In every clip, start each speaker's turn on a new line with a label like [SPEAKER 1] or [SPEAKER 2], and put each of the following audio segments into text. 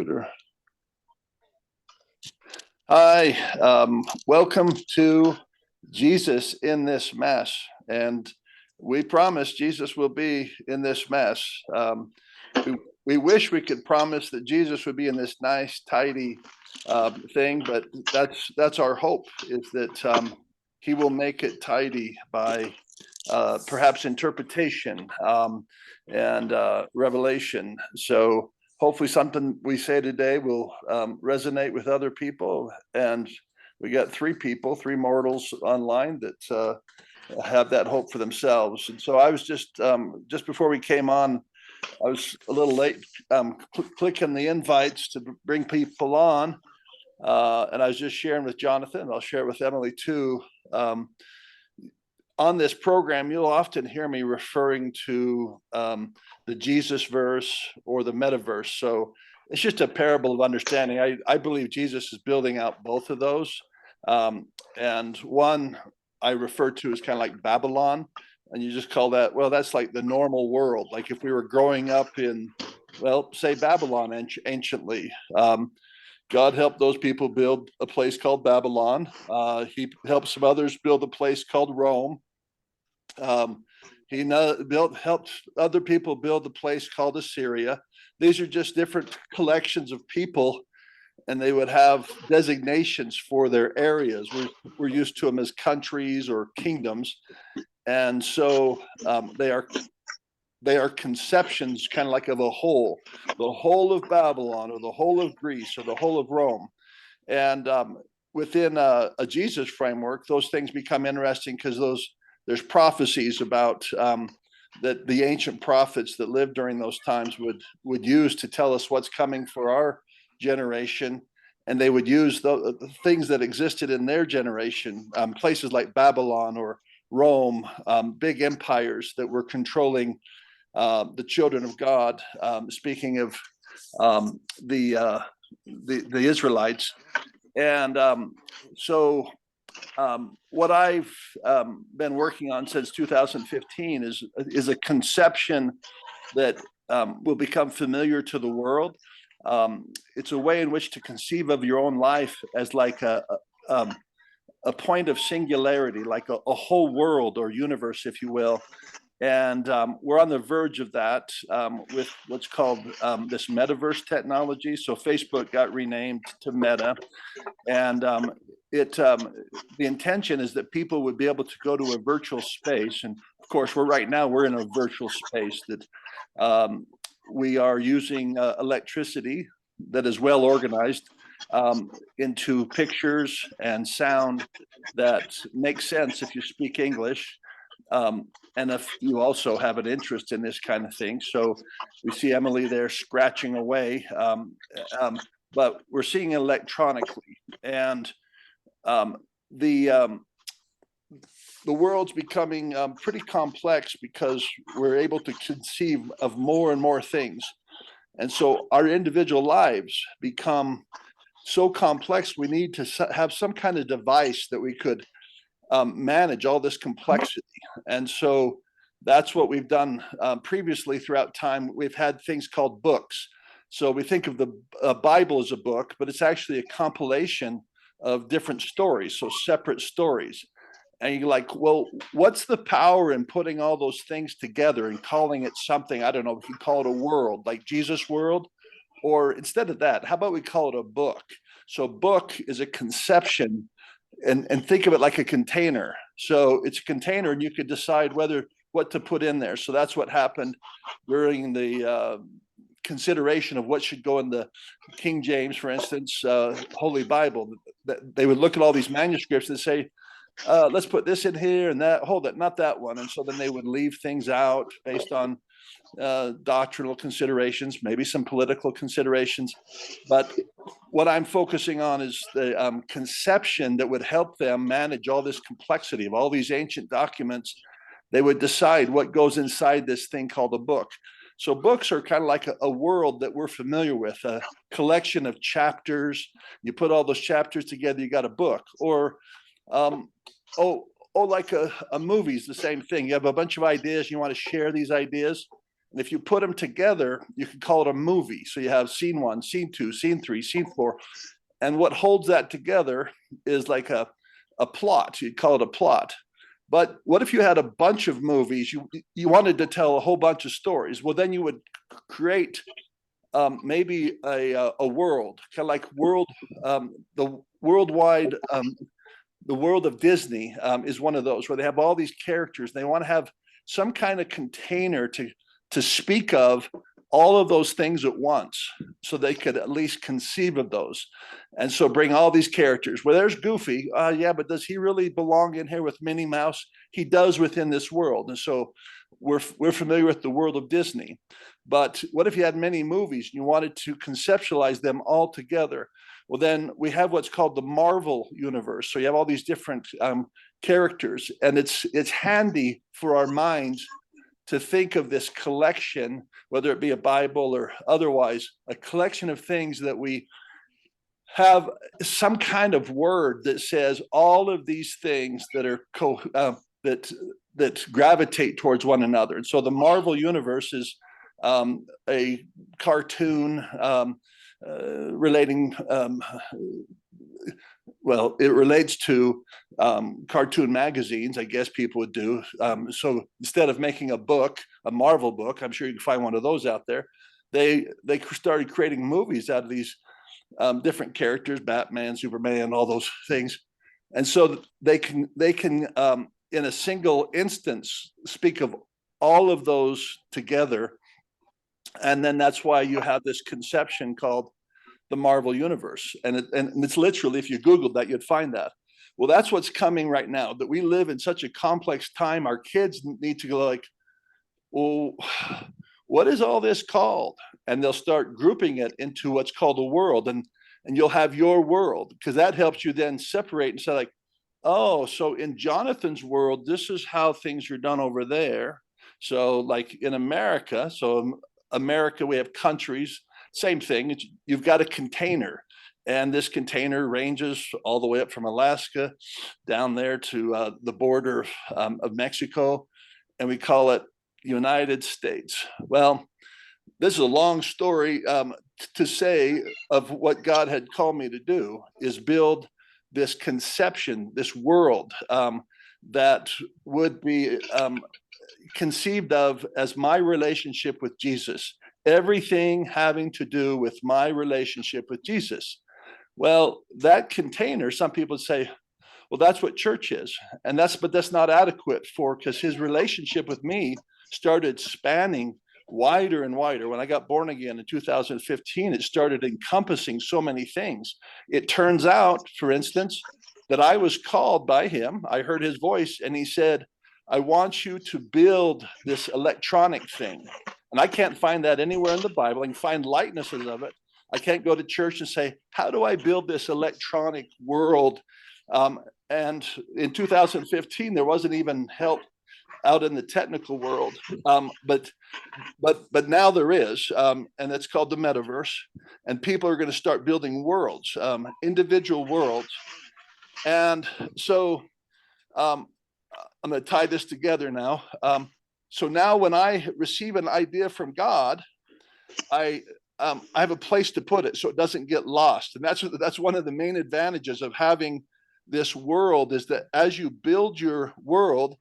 [SPEAKER 1] computer. Hi, welcome to Jesus in this mess. And we promise Jesus will be in this mess. We wish we could promise that Jesus would be in this nice, tidy thing, but that's our hope, is that he will make it tidy by perhaps interpretation and revelation. So hopefully something we say today will resonate with other people. And we got three mortals online that have that hope for themselves. And so I was just before we came on, I was a little late clicking the invites to bring people on. And I was just sharing with Jonathan, and I'll share it with Emily too. On this program, you'll often hear me referring to the Jesus verse or the metaverse. So it's just a parable of understanding. I believe Jesus is building out both of those. And one I refer to as kind of like Babylon. And you just call that, well, that's like the normal world. Like if we were growing up in, well, say Babylon anciently. God helped those people build a place called Babylon. He helped some others build a place called Rome. He helped other people build a place called Assyria. These are just different collections of people, and they would have designations for their areas. We're used to them as countries or kingdoms, and so they are conceptions kind of like of a whole, the whole of Babylon or the whole of Greece or the whole of Rome. And within a Jesus framework, those things become interesting because there's prophecies about that the ancient prophets that lived during those times would use to tell us what's coming for our generation. And they would use the things that existed in their generation, places like Babylon or Rome, big empires that were controlling the children of God, speaking of the Israelites. And so what I've been working on since 2015 is a conception that will become familiar to the world. It's a way in which to conceive of your own life as like a point of singularity, like a whole world or universe, if you will. And we're on the verge of that with what's called this metaverse technology. So Facebook got renamed to Meta, and the intention is that people would be able to go to a virtual space. And of course, we're in a virtual space that we are using electricity that is well organized into pictures and sound that makes sense if you speak English. And if you also have an interest in this kind of thing. So we see Emily there scratching away, but we're seeing it electronically. And the world's becoming pretty complex because we're able to conceive of more and more things. And so our individual lives become so complex, we need to have some kind of device that we could manage all this complexity. And so that's what we've done previously throughout time. We've had things called books. So we think of the Bible as a book, but it's actually a compilation of different stories, so separate stories. And you're like, well, what's the power in putting all those things together and calling it something? I don't know, we can call it a world, like Jesus World. Or instead of that, how about we call it a book? So book is a conception, and think of it like a container. So it's a container, and you could decide what to put in there. So that's what happened during the consideration of what should go in the King James, for instance, Holy Bible. They would look at all these manuscripts and say, let's put this in here and that, hold it, not that one. And so then they would leave things out based on doctrinal considerations, maybe some political considerations. But what I'm focusing on is the conception that would help them manage all this complexity of all these ancient documents. They would decide what goes inside this thing called a book. So books are kind of like a world that we're familiar with, a collection of chapters. You put all those chapters together, you got a book. Or like a movie is the same thing. You have a bunch of ideas, you want to share these ideas, And if you put them together, you can call it a movie. So you have scene 1, scene 2, scene 3, scene 4. And what holds that together is like a plot. You'd call it a plot. But what if you had a bunch of movies? You wanted to tell a whole bunch of stories. Well, then you would create maybe a world, kind of like the worldwide, the world of Disney is one of those where they have all these characters. They want to have some kind of container to speak of all of those things at once, so they could at least conceive of those. And so bring all these characters. Well, there's Goofy. Yeah, but does he really belong in here with Minnie Mouse? He does within this world. And so we're familiar with the world of Disney. But what if you had many movies and you wanted to conceptualize them all together? Well, then we have what's called the Marvel universe. So you have all these different characters, and it's handy for our minds to think of this collection, whether it be a Bible or otherwise, a collection of things that we have some kind of word that says all of these things that are that gravitate towards one another. And so the Marvel universe is a cartoon relating well, it relates to cartoon magazines, I guess people would do. So instead of making a book, a Marvel book, I'm sure you can find one of those out there, they started creating movies out of these different characters, Batman, Superman, all those things. And so they can in a single instance speak of all of those together. And then that's why you have this conception called the Marvel universe. And it's literally, if you Googled that, you'd find that. Well, that's what's coming right now, that we live in such a complex time. Our kids need to go like, well, what is all this called? And they'll start grouping it into what's called a world. And you'll have your world, because that helps you then separate and say like, oh, so in Jonathan's world, this is how things are done over there. So like in America, America, we have countries, same thing. You've got a container, and this container ranges all the way up from Alaska down there to the border of Mexico, and we call it United States. Well, this is a long story to say of what God had called me to do is build this conception, this world that would be conceived of as my relationship with Jesus, everything having to do with my relationship with Jesus. Well, that container, some people say, well, that's what church is. And but that's not adequate because his relationship with me started spanning wider and wider. When I got born again in 2015, it started encompassing so many things. It turns out, for instance, that I was called by him. I heard his voice, and he said, I want you to build this electronic thing. And I can't find that anywhere in the Bible. I can find likenesses of it. I can't go to church and say, how do I build this electronic world? And in 2015, there wasn't even help out in the technical world. But now there is, and it's called the metaverse. And people are going to start building worlds, individual worlds. And so I'm going to tie this together now. So now when I receive an idea from God, I have a place to put it so it doesn't get lost. And that's one of the main advantages of having this world, is that as you build your world,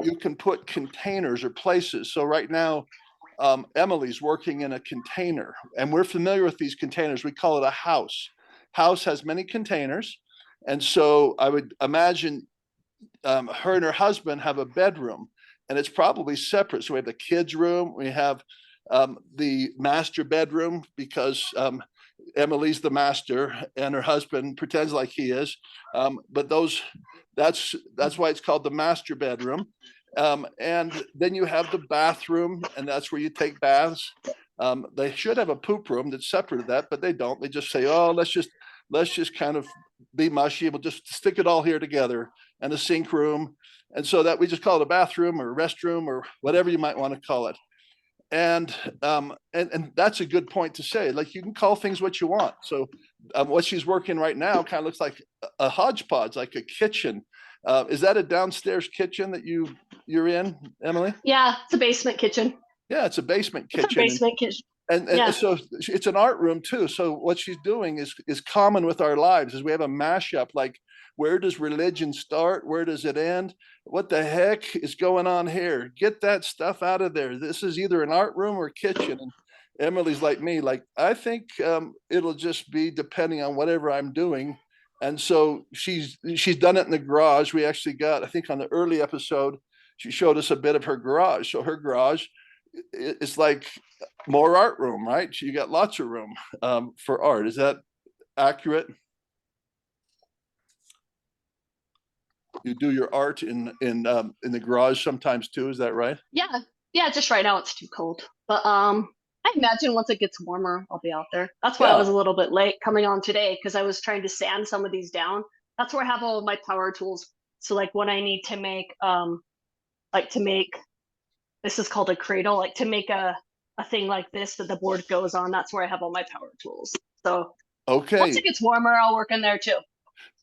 [SPEAKER 1] you can put containers or places. So right now, Emily's working in a container, and we're familiar with these containers. We call it a house. House has many containers. And so I would imagine her and her husband have a bedroom, and it's probably separate. So we have the kids' room, we have the master bedroom, because Emily's the master and her husband pretends like he is. But that's why it's called the master bedroom. And then you have the bathroom, and that's where you take baths. They should have a poop room that's separate of that, but they don't. They just say, oh, let's just kind of be mushy. We'll just stick it all here together. And the sink room. And so that we just call it a bathroom or restroom or whatever you might want to call it. And that's a good point to say. Like, you can call things what you want. So what she's working right now kind of looks like a hodgepodge, like a kitchen. Is that a downstairs kitchen that you're in, Emily?
[SPEAKER 2] Yeah, it's a basement kitchen.
[SPEAKER 1] Yeah, it's a basement
[SPEAKER 2] It's a
[SPEAKER 1] kitchen.
[SPEAKER 2] basement kitchen.
[SPEAKER 1] And
[SPEAKER 2] Yeah.
[SPEAKER 1] so it's an art room too. So what she's doing is common with our lives, is we have a mashup. Like, where does religion start? Where does it end? What the heck is going on here? Get that stuff out of there. This is either an art room or kitchen. And Emily's like me, like, I think it'll just be depending on whatever I'm doing. And so she's done it in the garage. We actually got, I think on the early episode, she showed us a bit of her garage. So her garage, it's like more art room, right? You got lots of room for art. Is that accurate? You do your art in the garage sometimes too. Is that right?
[SPEAKER 2] Yeah. Yeah, just right now it's too cold. But I imagine once it gets warmer, I'll be out there. That's why I was
[SPEAKER 1] Yeah.
[SPEAKER 2] a little bit late coming on today because I was trying to sand some of these down. That's where I have all of my power tools. So like when I need to make like to make this is called a cradle, like to make a thing like this that the board goes on, that's where I have all my power tools. So once
[SPEAKER 1] Okay.
[SPEAKER 2] it gets warmer, I'll work in there too.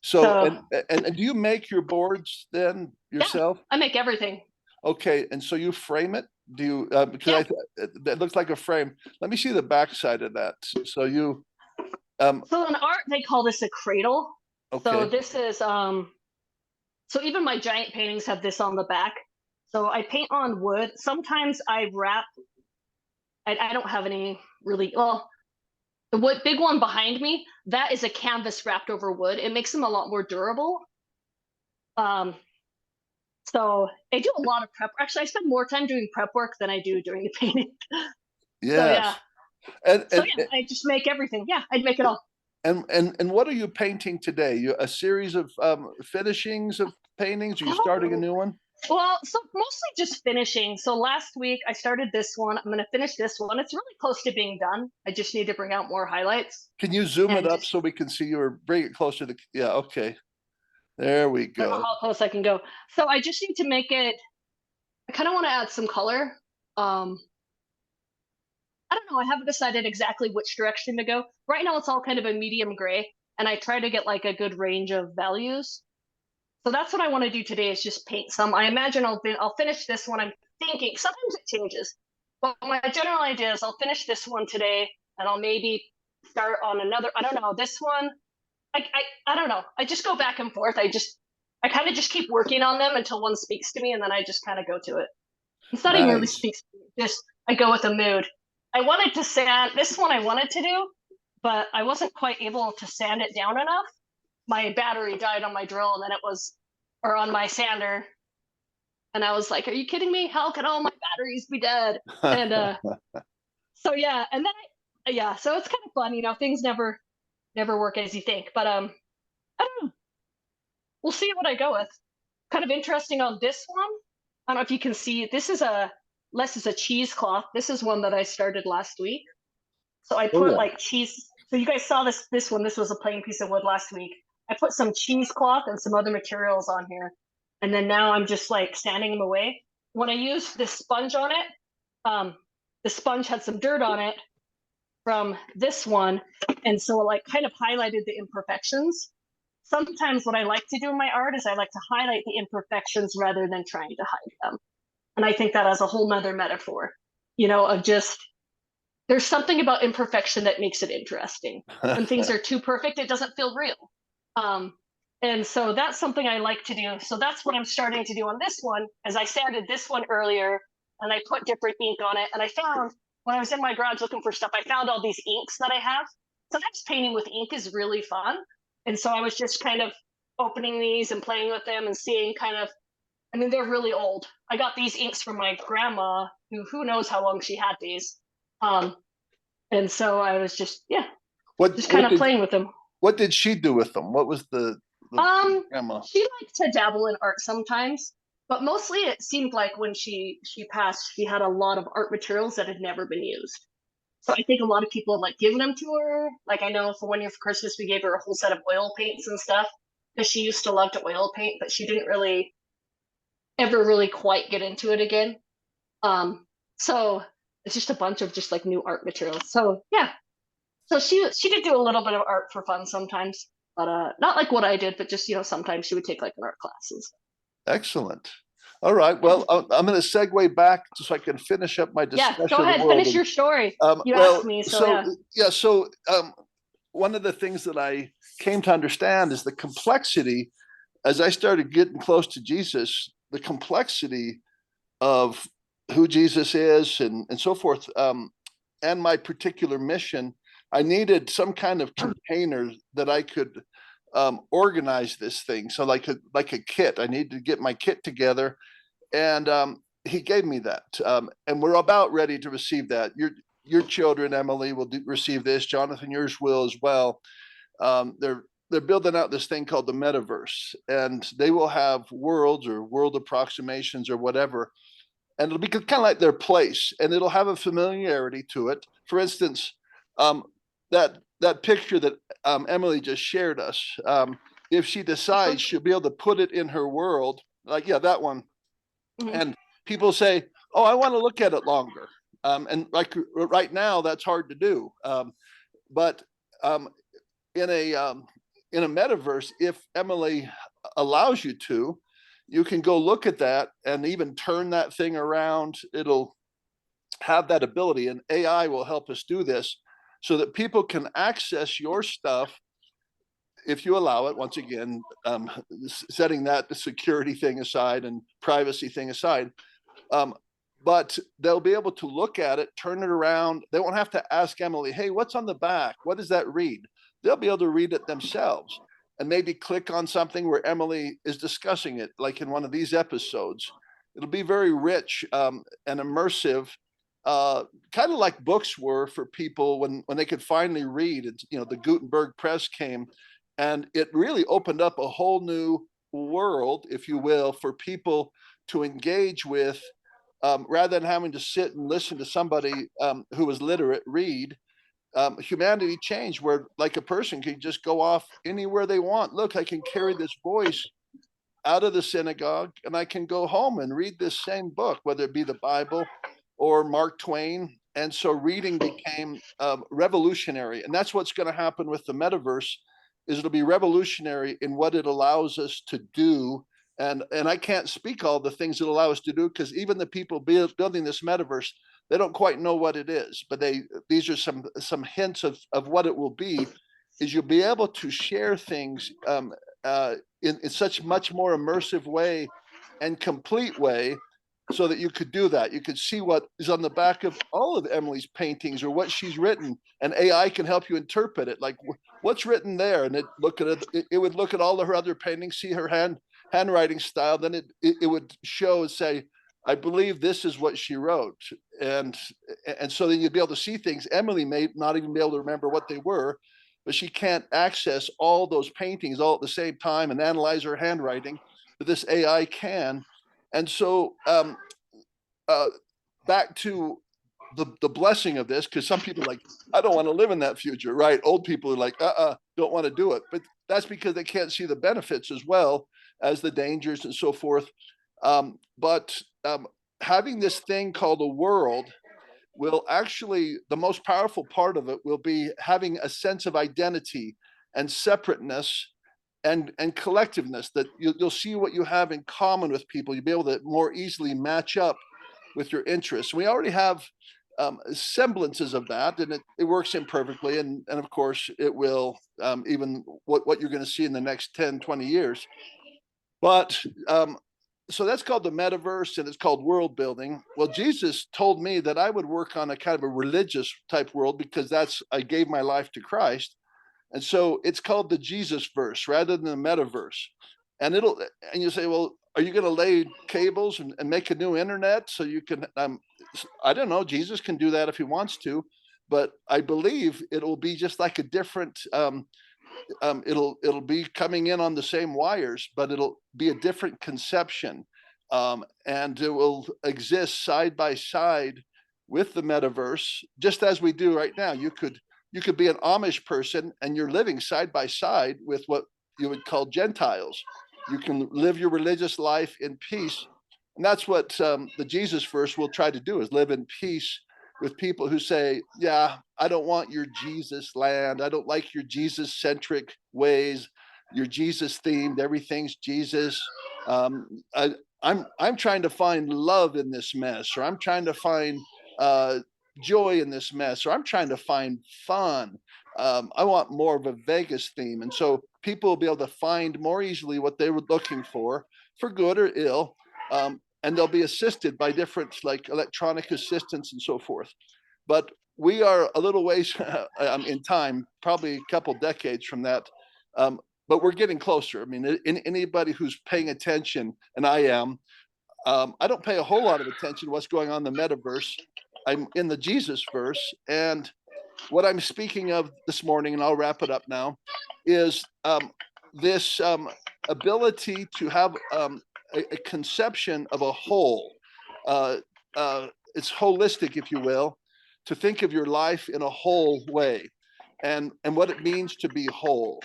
[SPEAKER 1] So
[SPEAKER 2] So
[SPEAKER 1] and do you make your boards then
[SPEAKER 2] yeah,
[SPEAKER 1] yourself?
[SPEAKER 2] I make everything.
[SPEAKER 1] Okay, and so you frame it? Do you because
[SPEAKER 2] Yeah.
[SPEAKER 1] that looks like a frame. Let me see the back side of that. So you um
[SPEAKER 2] So in art, they call this a cradle. So
[SPEAKER 1] okay.
[SPEAKER 2] this is so even my giant paintings have this on the back. So I paint on wood. Sometimes I wrap. I don't have any really. Well, the wood big one behind me, that is a canvas wrapped over wood. It makes them a lot more durable. Um, so I do a lot of prep. Actually, I spend more time doing prep work than I do doing the painting. So yeah.
[SPEAKER 1] Yes. And
[SPEAKER 2] So
[SPEAKER 1] and
[SPEAKER 2] yeah, I just make everything. Yeah, I'd make it all.
[SPEAKER 1] and what are you painting today? You a series of finishings of paintings? Are you starting a new one?
[SPEAKER 2] Well, so mostly just finishing. So last week I started this one. I'm going to finish this one. It's really close to being done. I just need to bring out more highlights
[SPEAKER 1] Can you zoom it
[SPEAKER 2] and
[SPEAKER 1] up
[SPEAKER 2] just
[SPEAKER 1] so we can see you, or bring it closer to? Yeah, okay. There we
[SPEAKER 2] I don't know
[SPEAKER 1] go.
[SPEAKER 2] how close I can go. So I just need to make it. I kind of want to add some color. Um, I don't know. I haven't decided exactly which direction to go. Right now it's all kind of a medium gray, and I try to get like a good range of values. So that's what I want to do today is just paint some. I imagine I'll finish this one. I'm thinking sometimes it changes, but my general idea is I'll finish this one today, and I'll maybe start on another. I don't know this one. I don't know. I just go back and forth. I kind of just keep working on them until one speaks to me, and then I just kind of go to it. It's not even really
[SPEAKER 1] Nice.
[SPEAKER 2] speaks to me. Just I go with the mood. I wanted to sand this one. I wanted to do, but I wasn't quite able to sand it down enough. My battery died on my drill, and then it was or on my sander, and I was like, "Are you kidding me? How can all my batteries be dead?" And so yeah, and then yeah, so it's kind of fun, things never work as you think, but I don't know. We'll see what I go with. Kind of interesting on this one. I don't know if you can see. This is a less is a cheesecloth. This is one that I started last week. So I
[SPEAKER 1] Oh
[SPEAKER 2] put
[SPEAKER 1] yeah.
[SPEAKER 2] like cheese. So you guys saw this one. This was a plain piece of wood last week. I put some cheesecloth and some other materials on here, and then now I'm just like sanding them away. When I used this sponge on it, um, the sponge had some dirt on it from this one, and so it like kind of highlighted the imperfections. Sometimes what I like to do in my art is I like to highlight the imperfections rather than trying to hide them. And I think that has a whole nother metaphor, of just there's something about imperfection that makes it interesting. When things are too perfect, it doesn't feel real. Um, and so that's something I like to do. So that's what I'm starting to do on this one, as I sanded this one earlier and I put different ink on it. And I found when I was in my garage looking for stuff, I found all these inks that I have. Sometimes painting with ink is really fun. And so I was just kind of opening these and playing with them and seeing kind of, I mean, they're really old. I got these inks from my grandma, who knows how long she had these. Um, and so I was just, yeah,
[SPEAKER 1] what
[SPEAKER 2] just kind
[SPEAKER 1] what
[SPEAKER 2] of
[SPEAKER 1] did
[SPEAKER 2] playing with them.
[SPEAKER 1] what did she do with them? What was the grandma?
[SPEAKER 2] She liked to dabble in art sometimes, but mostly it seemed like when she passed, she had a lot of art materials that had never been used. So I think a lot of people had like given them to her. Like I know for 1 year for Christmas, we gave her a whole set of oil paints and stuff because she used to love to oil paint, but she didn't really ever really quite get into it again. So it's just a bunch of just like new art materials. So yeah, so she did do a little bit of art for fun sometimes, but not like what I did, but just sometimes she would take like an art classes.
[SPEAKER 1] Excellent. All right. Well, I'm going to segue back so I can finish up my
[SPEAKER 2] Yeah,
[SPEAKER 1] discussion
[SPEAKER 2] go
[SPEAKER 1] of the
[SPEAKER 2] ahead,
[SPEAKER 1] world.
[SPEAKER 2] finish your story. You asked
[SPEAKER 1] Well,
[SPEAKER 2] me, so
[SPEAKER 1] so
[SPEAKER 2] yeah.
[SPEAKER 1] yeah, so one of the things that I came to understand is the complexity as I started getting close to Jesus, the complexity of who Jesus is and so forth, and my particular mission. I needed some kind of container that I could organize this thing. So like a kit, I needed to get my kit together, and he gave me that. And we're about ready to receive that. Your children, Emily, will receive this. Jonathan, yours will as well. They're building out this thing called the metaverse, and they will have worlds or world approximations or whatever, and it'll be kind of like their place, and it'll have a familiarity to it. For instance, um, that picture that Emily just shared us, if she decides, she'll be able to put it in her world, like yeah, that one,
[SPEAKER 2] Mhm.
[SPEAKER 1] and people say, "Oh, I want to look at it longer," and like right now, that's hard to do. But um, in a um, in a metaverse, if Emily allows you to, you can go look at that and even turn that thing around. It'll have that ability, and AI will help us do this so that people can access your stuff if you allow it. Once again, setting that security thing aside and privacy thing aside, um, but they'll be able to look at it, turn it around. They won't have to ask Emily, "Hey, what's on the back? What does that read?" They'll be able to read it themselves and maybe click on something where Emily is discussing it, like in one of these episodes. It'll be very rich and immersive, kind of like books were for people when they could finally read. And the Gutenberg press came, and it really opened up a whole new world, if you will, for people to engage with, rather than having to sit and listen to somebody who was literate read. Humanity changed where like a person can just go off anywhere they want. Look, I can carry this voice out of the synagogue and I can go home and read this same book, whether it be the Bible or Mark Twain. And so reading became revolutionary. And that's what's going to happen with the metaverse is it'll be revolutionary in what it allows us to do. And I can't speak all the things that allow us to do, because even the people building this metaverse, they don't quite know what it is. But these are some hints of what it will be. Is you'll be able to share things in such much more immersive way and complete way, so that you could do that. You could see what is on the back of all of Emily's paintings or what she's written, and AI can help you interpret it. Like what's written there, and it would look at all of her other paintings, see her handwriting style, then it would show and say, "I believe this is what she wrote," and and so then you'd be able to see things Emily may not even be able to remember what they were, but she can't access all those paintings all at the same time and analyze her handwriting, but this AI can. And so uh, back to the blessing of this, because some people are like, "I don't want to live in that future," right? Old people are like, don't want to do it. But that's because they can't see the benefits as well as the dangers and so forth. But having this thing called a world will actually, the most powerful part of it will be having a sense of identity and separateness and collectiveness, that you'll see what you have in common with people. You'll be able to more easily match up with your interests. We already have semblances of that, and it works imperfectly. And of course, it will, even what you're going to see in the next 10, 20 years. But so that's called the metaverse, and it's called world building. Well, Jesus told me that I would work on a kind of a religious type world, because I gave my life to Christ. And so it's called the Jesus verse rather than the metaverse. And you say, "Well, are you going to lay cables and make a new internet so you can?" I don't know. Jesus can do that if he wants to, but I believe it will be just like a different. It'll be coming in on the same wires, but it'll be a different conception, and it will exist side by side with the metaverse, just as we do right now. You could be an Amish person and you're living side by side with what you would call Gentiles. You can live your religious life in peace, and that's what the Jesus verse will try to do: is live in peace with people who say, "Yeah, I don't want your Jesus land. I don't like your Jesus centric ways. Your Jesus themed. Everything's Jesus." I'm trying to find love in this mess, or I'm trying to find uh, joy in this mess, or I'm trying to find fun. I want more of a Vegas theme, and so people will be able to find more easily what they were looking for good or ill, and they'll be assisted by different like electronic assistants and so forth. But we are a little ways in time, probably a couple decades from that. Um, but we're getting closer. I mean, anybody who's paying attention, and I am, I don't pay a whole lot of attention to what's going on in the metaverse. I'm in the Jesus verse. And what I'm speaking of this morning, and I'll wrap it up now, is this ability to have a conception of a whole. Uh, it's holistic, if you will, to think of your life in a whole way, and what it means to be whole.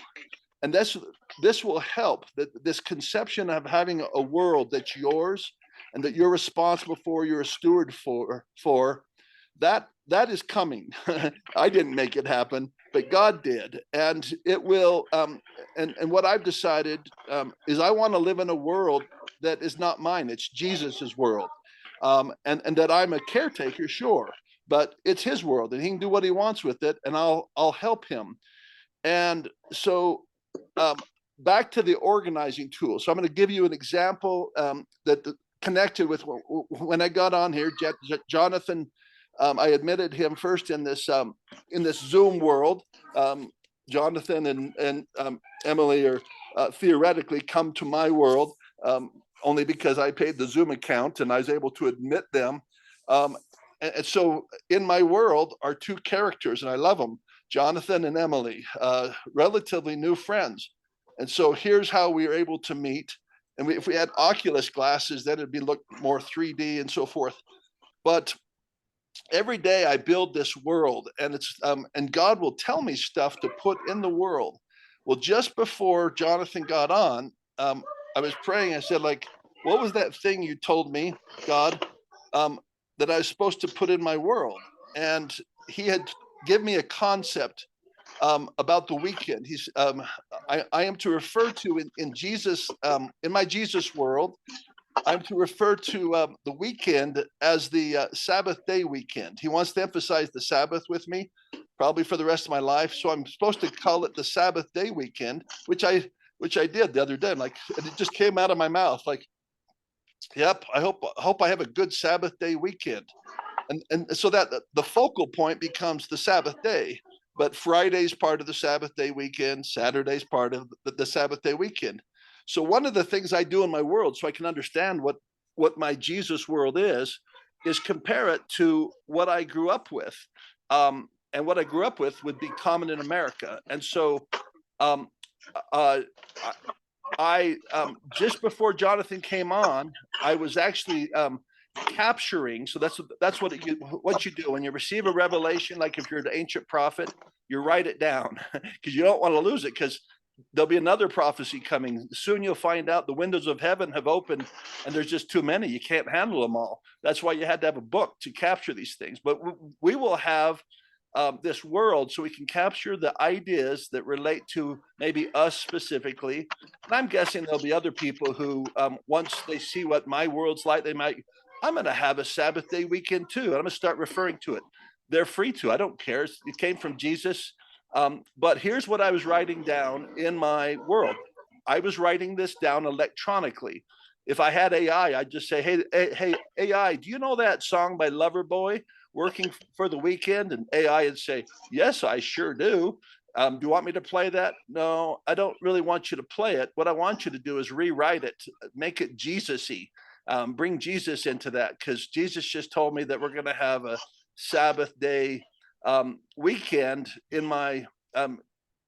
[SPEAKER 1] And this will help, that this conception of having a world that's yours and that you're responsible for, you're a steward for that is coming. I didn't make it happen, but God did, and it will. And what I've decided is I want to live in a world that is not mine. It's Jesus's world, and that I'm a caretaker, sure, but it's His world, and He can do what He wants with it, and I'll help Him. And so, um, back to the organizing tool. So I'm going to give you an example that connected with when I got on here. Jonathan, I admitted him first in this Zoom world. Jonathan and Emily are theoretically come to my world only because I paid the Zoom account and I was able to admit them. And so in my world are two characters, and I love them, Jonathan and Emily, relatively new friends. And so here's how we are able to meet. And if we had Oculus glasses, then it'd be look more 3D and so forth. But every day I build this world, and it's and God will tell me stuff to put in the world. Well, just before Jonathan got on, I was praying. I said, like, what was that thing you told me, God, that I was supposed to put in my world? And He had given me a concept about the weekend. I am to refer to in Jesus, in my Jesus world, I'm to refer to the weekend as the Sabbath day weekend. He wants to emphasize the Sabbath with me, probably for the rest of my life. So I'm supposed to call it the Sabbath day weekend, which I did the other day. I'm like, and it just came out of my mouth, like, yep. I hope I have a good Sabbath day weekend, and so that the focal point becomes the Sabbath day. But Friday's part of the Sabbath day weekend, Saturday's part of the Sabbath day weekend. So one of the things I do in my world, so I can understand what my Jesus world is compare it to what I grew up with, and what I grew up with would be common in America. And so, um, uh, I just before Jonathan came on, I was actually capturing. So that's what you do when you receive a revelation. Like if you're an ancient prophet, you write it down because you don't want to lose it, because there'll be another prophecy coming soon. You'll find out the windows of heaven have opened and there's just too many. You can't handle them all. That's why you had to have a book to capture these things. But we will have this world so we can capture the ideas that relate to maybe us specifically. And I'm guessing there'll be other people who, once they see what my world's like, they might, I'm going to have a Sabbath day weekend too. And I'm going to start referring to it. They're free to. I don't care. It came from Jesus. But here's what I was writing down in my world. I was writing this down electronically. If I had AI, I'd just say, hey, AI, do you know that song by Loverboy, Working for the Weekend? And AI would say, yes, I sure do. Do you want me to play that? No, I don't really want you to play it. What I want you to do is rewrite it, make it Jesus-y, bring Jesus into that, because Jesus just told me that we're going to have a Sabbath day weekend in my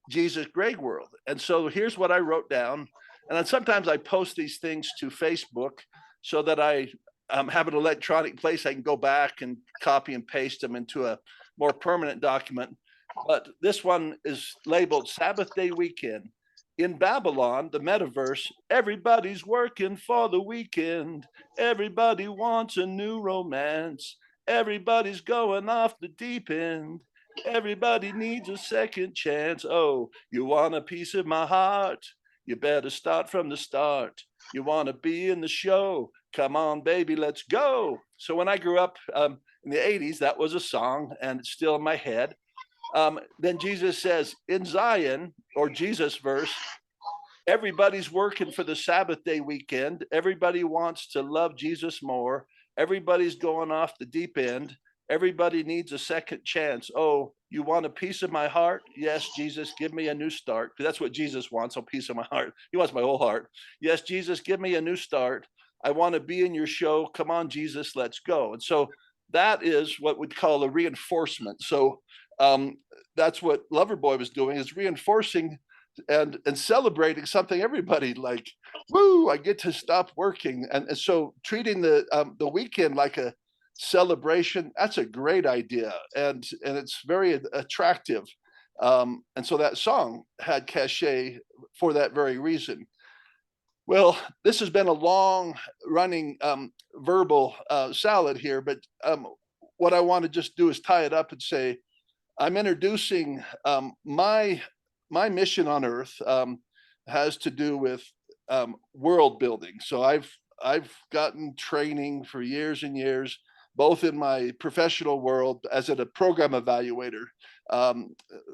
[SPEAKER 1] Jesus Greg world. And so here's what I wrote down. And then sometimes I post these things to Facebook so that I have an electronic place I can go back and copy and paste them into a more permanent document. But this one is labeled Sabbath Day Weekend. In Babylon, the metaverse, everybody's working for the weekend. Everybody wants a new romance. Everybody's going off the deep end. Everybody needs a second chance. Oh, you want a piece of my heart? You better start from the start. You want to be in the show. Come on, baby, let's go. So when I grew up in the 80s, that was a song, and it's still in my head. Then Jesus says in Zion, or Jesus verse, everybody's working for the Sabbath day weekend. Everybody wants to love Jesus more. Everybody's going off the deep end. Everybody needs a second chance. Oh, you want a piece of my heart? Yes, Jesus, give me a new start. Because that's what Jesus wants, a piece of my heart. He wants my whole heart. Yes, Jesus, give me a new start. I want to be in your show. Come on, Jesus, let's go. And so that is what we'd call a reinforcement. So that's what Loverboy was doing, is reinforcing and celebrating something everybody like. Woo, I get to stop working. And so treating the weekend like a celebration, that's a great idea, and it's very attractive. And so that song had cachet for that very reason. Well, this has been a long running verbal salad here, but what I want to just do is tie it up and say I'm introducing my mission on Earth has to do with world building. So I've gotten training for years and years, both in my professional world as a program evaluator.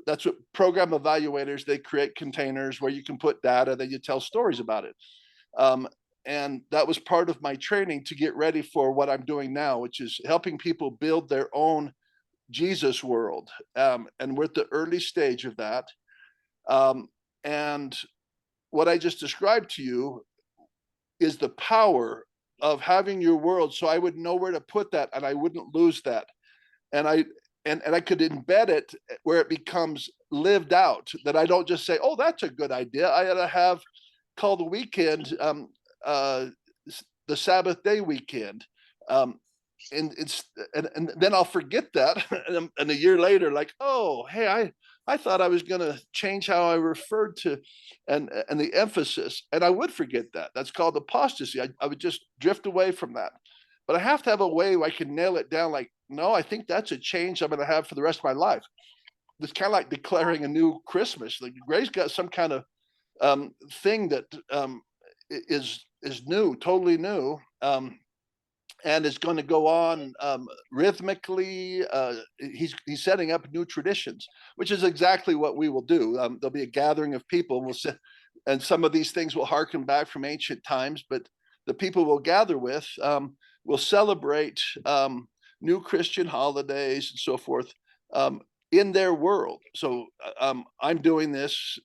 [SPEAKER 1] That's what program evaluators, they create containers where you can put data, then you tell stories about it. And that was part of my training to get ready for what I'm doing now, which is helping people build their own Jesus world. And we're at the early stage of that. And what I just described to you is the power of having your world. So I would know where to put that and I wouldn't lose that. And I could embed it where it becomes lived out, that I don't just say, oh, that's a good idea. I ought to have call the weekend the Sabbath day weekend. And then I'll forget that, and a year later, like, oh, hey, I thought I was going to change how I referred to, and the emphasis, and I would forget that. That's called apostasy. I would just drift away from that. But I have to have a way where I can nail it down. Like, no, I think that's a change I'm going to have for the rest of my life. It's kind of like declaring a new Christmas. Like Gray's got some kind of thing that is new, totally new. And is going to go on rhythmically. He's setting up new traditions, which is exactly what we will do. There'll be a gathering of people, and we'll sit, and some of these things will harken back from ancient times. But the people we'll gather with will celebrate new Christian holidays and so forth in their world. So I'm doing this.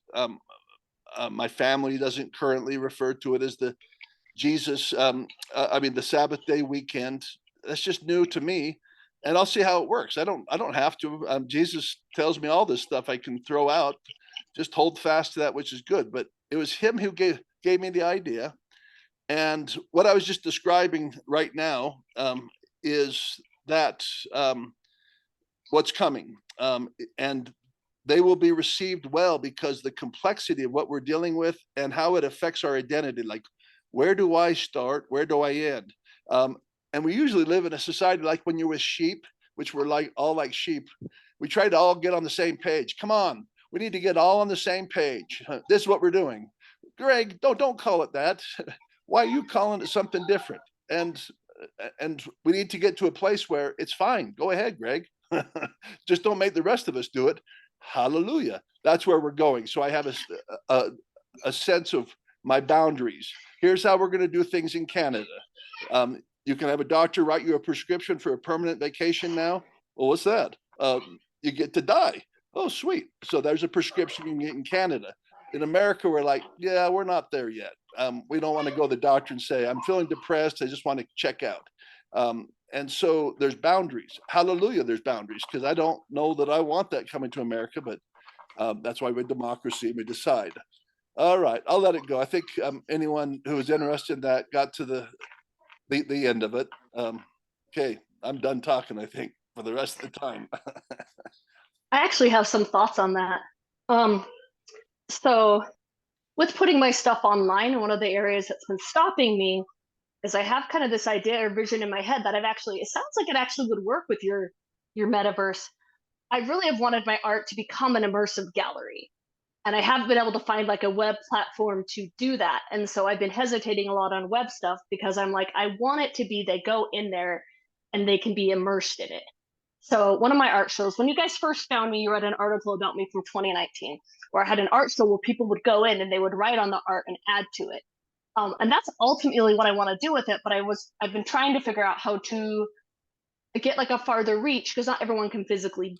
[SPEAKER 1] My family doesn't currently refer to it as the Jesus, the Sabbath day weekend. That's just new to me, and I'll see how it works. I don't have to. Jesus tells me all this stuff I can throw out. Just hold fast to that which is good. But it was him who gave me the idea, and what I was just describing right now is that what's coming, and they will be received well because the complexity of what we're dealing with and how it affects our identity. Like, where do I start? Where do I end? And we usually live in a society like when you're with sheep, which we're like all like sheep. We try to all get on the same page. Come on, we need to get all on the same page. This is what we're doing. Greg, don't call it that. Why are you calling it something different? And we need to get to a place where it's fine. Go ahead, Greg. Just don't make the rest of us do it. Hallelujah. That's where we're going. So I have a sense of my boundaries. Here's how we're going to do things in Canada. You can have a doctor write you a prescription for a permanent vacation now. Well, what's that? You get to die. Oh, sweet. So there's a prescription you can get in Canada. In America, we're like, yeah, we're not there yet. We don't want to go to the doctor and say, I'm feeling depressed. I just want to check out. And so there's boundaries. Hallelujah, there's boundaries, because I don't know that I want that coming to America, but that's why we're democracy and we decide. All right, I'll let it go. I think anyone who was interested in that got to the end of it. Okay, I'm done talking, I think, for the rest of the time.
[SPEAKER 2] I actually have some thoughts on that. So with putting my stuff online, one of the areas that's been stopping me is I have kind of this idea or vision in my head that it sounds like it actually would work with your metaverse. I really have wanted my art to become an immersive gallery. and I haven't been able to find like a web platform to do that. And so I've been hesitating a lot on web stuff because I'm like, I want it to be they go in there and they can be immersed in it. So one of my art shows, when you guys first found me, you read an article about me from 2019, where I had an art show where people would go in and they would write on the art and add to it. And that's ultimately what I want to do with it. But I've been trying to figure out how to get like a farther reach because not everyone can physically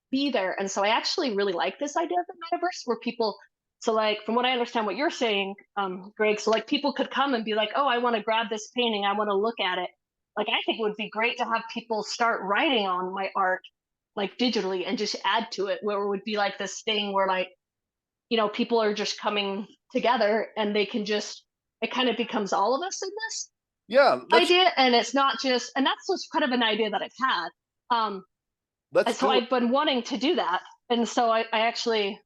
[SPEAKER 2] be there. And so I actually really like this idea of the metaverse where people, so like from what I understand what you're saying, Greg, so like people could come and be like, oh, I want to grab this painting, I want to look at it. Like I think it would be great to have people start writing on my art like digitally and just add to it where it would be like this thing where like, people are just coming together and they can just it kind of becomes all of us in this
[SPEAKER 1] Yeah,
[SPEAKER 2] idea. And it's not just and that's just kind of an idea that I've had. And
[SPEAKER 1] let's
[SPEAKER 2] so
[SPEAKER 1] do it.
[SPEAKER 2] I've been wanting to do that. And so I actually,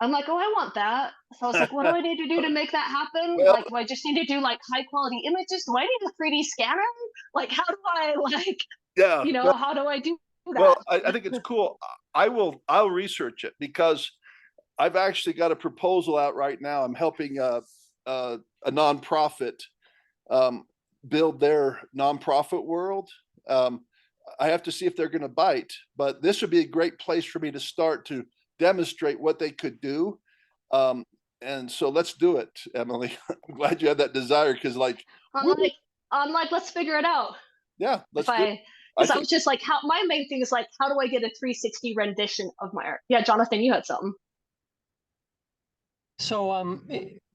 [SPEAKER 2] I'm like, oh, I want that. So I was like, what do I need to do to make that happen?
[SPEAKER 1] Well,
[SPEAKER 2] Like, do I just need to do like high quality images? Do I need a 3D scanner? Like, how do I like,
[SPEAKER 1] yeah.
[SPEAKER 2] how do I do
[SPEAKER 1] Well,
[SPEAKER 2] that?
[SPEAKER 1] I think it's cool. I'll research it because I've actually got a proposal out right now. I'm helping a nonprofit um, build their nonprofit world. Um, I have to see if they're going to bite, but this would be a great place for me to start to demonstrate what they could do. Um, and so let's do it, Emily. I'm glad you had that desire because, like,
[SPEAKER 2] I'm
[SPEAKER 1] woo,
[SPEAKER 2] like, I'm like, let's figure it out.
[SPEAKER 1] yeah,
[SPEAKER 2] If
[SPEAKER 1] let's do it. I
[SPEAKER 2] because I
[SPEAKER 1] think,
[SPEAKER 2] was just like, how my main thing is like, how do I get a 360 rendition of my art? Yeah, Jonathan, you had something.
[SPEAKER 3] So,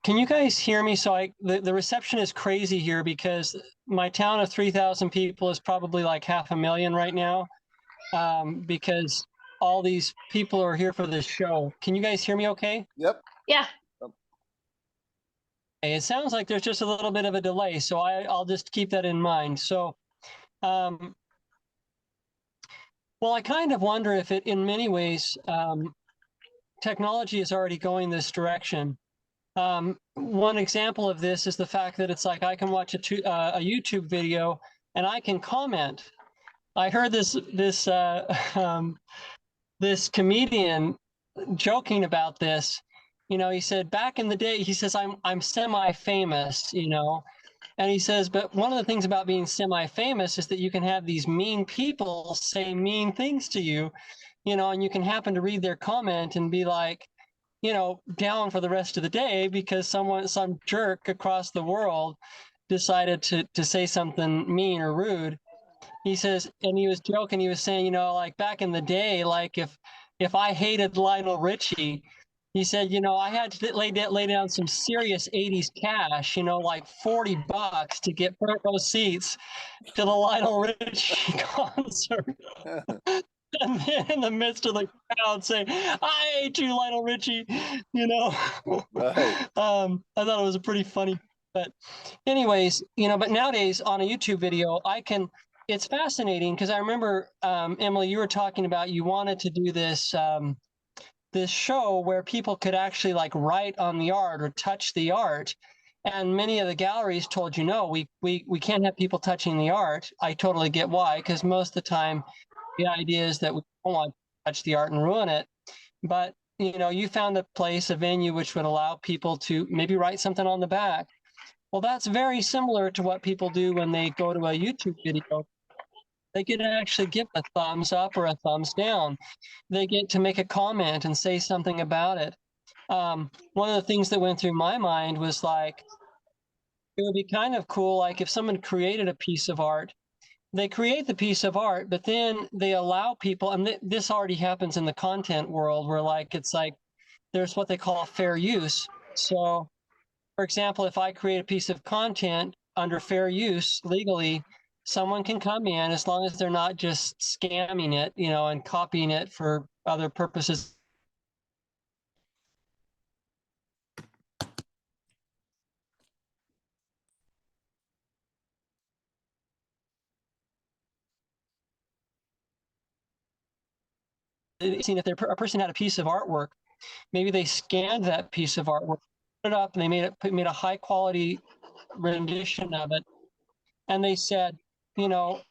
[SPEAKER 3] can you guys hear me? So the reception is crazy here because my town of 3,000 people is probably like 500,000 right now, because all these people are here for this show. Can you guys hear me okay?
[SPEAKER 1] yep.
[SPEAKER 2] Yeah.
[SPEAKER 3] Okay, it sounds like there's just a little bit of a delay, so I'll just keep that in mind. So, well, I kind of wonder if it, in many ways, technology is already going this direction. One example of this is the fact that it's like I can watch a YouTube video and I can comment. I heard this comedian joking about this. He said back in the day, he says I'm semi-famous, and he says, but one of the things about being semi-famous is that you can have these mean people say mean things to you, and you can happen to read their comment and be like, down for the rest of the day because some jerk across the world decided to say something mean or rude. He says, and he was joking, he was saying, like back in the day, like if I hated Lionel Richie, he said, I had to lay down some serious 80s cash, like $40 to get front row seats to the Lionel Richie concert. And then in the midst of the crowd saying, I hate you, Lionel Richie,
[SPEAKER 1] Right.
[SPEAKER 3] I thought it was a pretty funny, but anyways, but nowadays on a YouTube video, it's fascinating because I remember, Emily, you were talking about you wanted to do this show where people could actually like write on the art or touch the art. And many of the galleries told you, no, we can't have people touching the art. I totally get why, because most of the time, the idea is that we don't want to touch the art and ruin it. But, you found a place, a venue, which would allow people to maybe write something on the back. Well, that's very similar to what people do when they go to a YouTube video. They get to actually give a thumbs up or a thumbs down. They get to make a comment and say something about it. One of the things that went through my mind was like, it would be kind of cool, like if someone created a piece of art, they create the piece of art, but then they allow people, and this already happens in the content world where it's like there's what they call fair use. So, for example, if I create a piece of content under fair use legally, someone can come in as long as they're not just scamming it, and copying it for other purposes. Seeing if a person had a piece of artwork, maybe they scanned that piece of artwork, put it up, and they made a high quality rendition of it, and they said, you know,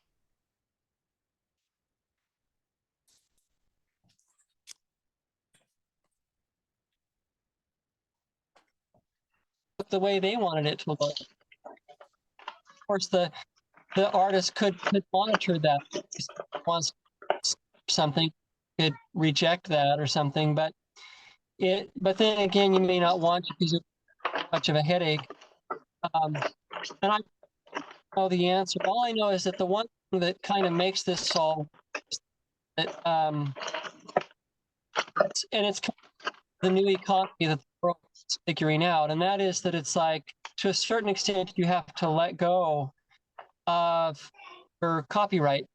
[SPEAKER 3] the way they wanted it to look. Of course, the artist could monitor that. If he wants something, could reject that or something, but then again, you may not want to because it's much of a headache. And I don't know the answer. All I know is that the one thing that kind of makes this all that it's the new economy that the world is figuring out, and that is that it's like, to a certain extent, you have to let go of your copyright.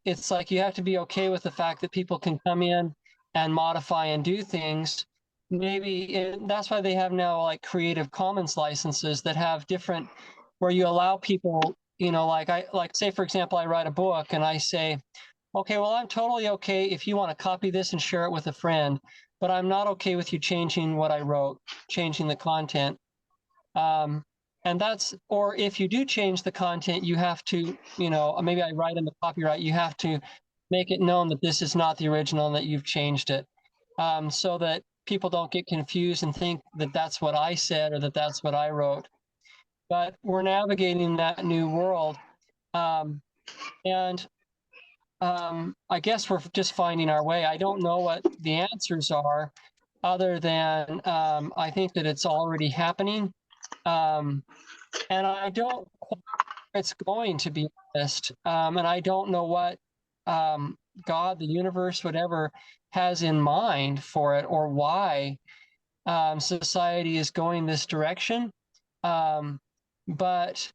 [SPEAKER 3] It's like you have to be okay with the fact that people can come in and modify and do things. Maybe that's why they have now like Creative Commons licenses that have different, where you allow people, like say, for example, I write a book and I say, okay, well, I'm totally okay if you want to copy this and share it with a friend, but I'm not okay with you changing what I wrote, changing the content. And that's, or if you do change the content, you have to, maybe I write in the copyright, you have to make it known that this is not the original and that you've changed it, so that people don't get confused and think that that's what I said or that that's what I wrote. But we're navigating that new world. And I guess we're just finding our way. I don't know what the answers are, other than I think that it's already happening. And I don't know where it's going, to be honest. And I don't know what God, the universe, whatever, has in mind for it, or why society is going this direction. But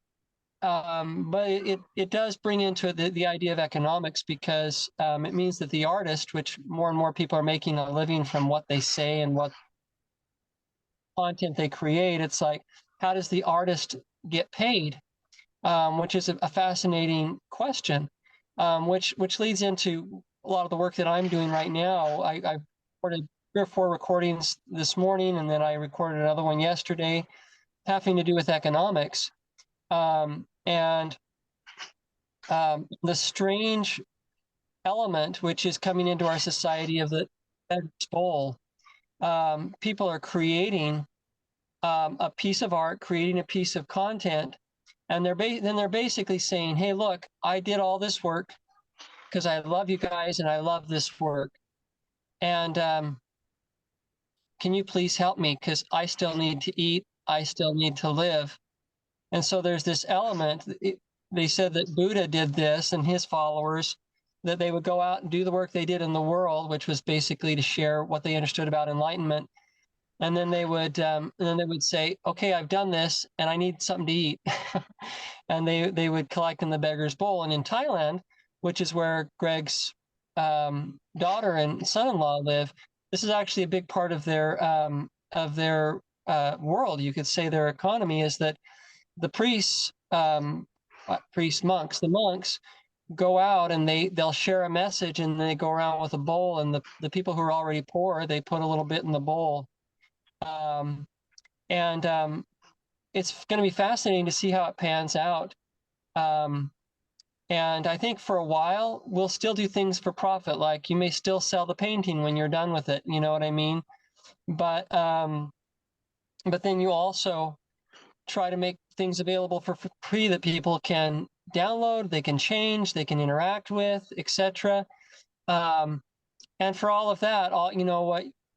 [SPEAKER 3] it does bring into it the idea of economics, because it means that the artist, which more and more people are making a living from what they say and what content they create, it's like, how does the artist get paid? Which is a fascinating question, which leads into a lot of the work that I'm doing right now. I recorded 3 or 4 recordings this morning, and then I recorded another one yesterday, having to do with economics. And the strange element which is coming into our society of the beggar's bowl. People are creating a piece of art, creating a piece of content, and they're basically saying, hey, look, I did all this work because I love you guys and I love this work. And can you please help me? Because I still need to eat. I still need to live. And so there's this element. They said that Buddha did this, and his followers, that they would go out and do the work they did in the world, which was basically to share what they understood about enlightenment. And then they would say, okay, I've done this and I need something to eat. And they would collect in the beggar's bowl. And in Thailand, which is where Greg's daughter and son-in-law live, this is actually a big part of their world. You could say their economy is that the priests, monks, the monks go out and they'll share a message, and they go around with a bowl, and the people who are already poor, they put a little bit in the bowl. It's going to be fascinating to see how it pans out. And I think for a while, we'll still do things for profit. Like, you may still sell the painting when you're done with it. You know what I mean? But then you also try to make things available for free that people can download, they can change, they can interact with, etc. And for all of that,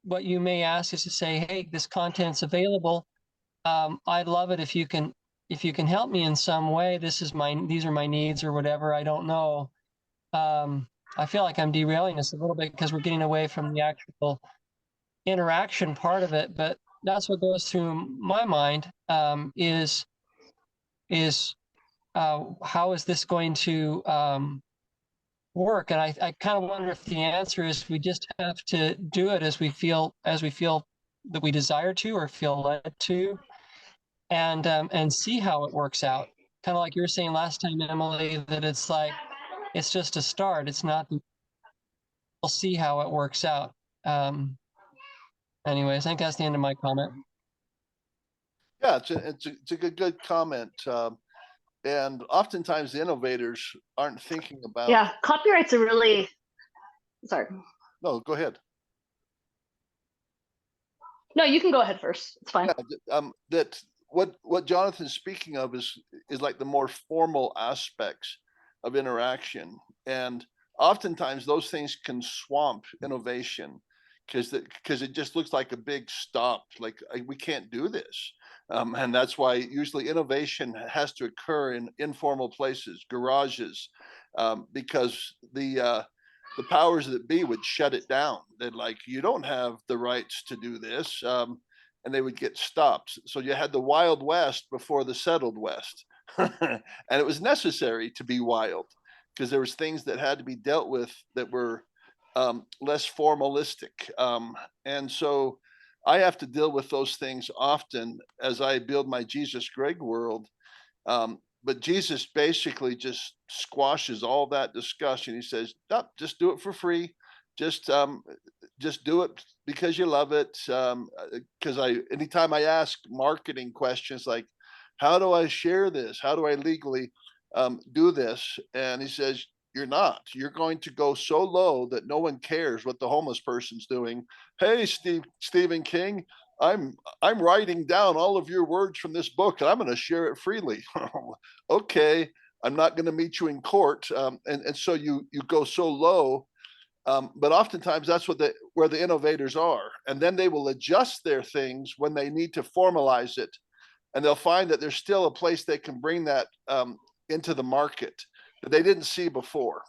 [SPEAKER 3] what you may ask is to say, hey, this content's available. I'd love it if you can help me in some way. These are my needs, or whatever. I don't know. I feel like I'm derailing this a little bit because we're getting away from the actual interaction part of it. But that's what goes through my mind, is how is this going to work? And I kind of wonder if the answer is we just have to do it as we feel that we desire to, or feel led to, and see how it works out. Kind of like you were saying last time, Emily, that it's like, it's just a start. It's not, we'll see how it works out. Anyways, I think that's the end of my comment.
[SPEAKER 1] Yeah, it's a good comment. And oftentimes the innovators aren't thinking about.
[SPEAKER 2] Yeah, copyrights are really, sorry.
[SPEAKER 1] No, go ahead.
[SPEAKER 2] No, you can go ahead first. It's fine.
[SPEAKER 1] That what Jonathan's speaking of is like the more formal aspects of interaction, and oftentimes those things can swamp innovation because it just looks like a big stop, like we can't do this, and that's why usually innovation has to occur in informal places, garages, because the powers that be would shut it down. They'd like, you don't have the rights to do this. And they would get stopped. So you had the Wild West before the settled West. And it was necessary to be wild because there was things that had to be dealt with that were less formalistic. And so I have to deal with those things often as I build my Jesus Greg world. But Jesus basically just squashes all that discussion. He says, "No, just do it for free. Just just do it because you love it." Because anytime I ask marketing questions like, "How do I share this? How do I legally do this?" And he says, "You're not. You're going to go so low that no one cares what the homeless person's doing. Hey, Stephen King, I'm writing down all of your words from this book, and I'm going to share it freely." Okay, I'm not going to meet you in court, and so you go so low, but oftentimes that's where the innovators are, and then they will adjust their things when they need to formalize it, and they'll find that there's still a place they can bring that into the market that they didn't see before,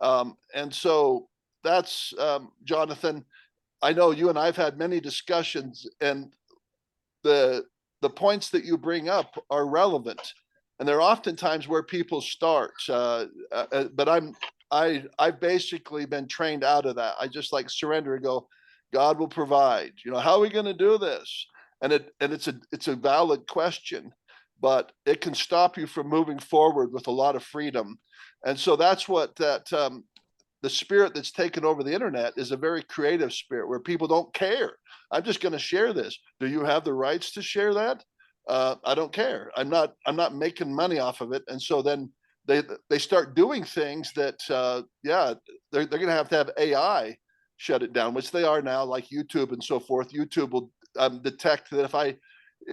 [SPEAKER 1] and so that's Jonathan. I know you and I've had many discussions, and the the points that you bring up are relevant, and they're oftentimes where people start. But I've basically been trained out of that. I just like surrender and go, God will provide. You know, how are we going to do this? And it's a valid question, but it can stop you from moving forward with a lot of freedom. And so that's what that the spirit that's taken over the internet is a very creative spirit where people don't care. I'm just going to share this. Do you have the rights to share that? I don't care. I'm not making money off of it. And so then they start doing things that yeah, they're going to have AI shut it down, which they are now, like YouTube and so forth. YouTube will detect that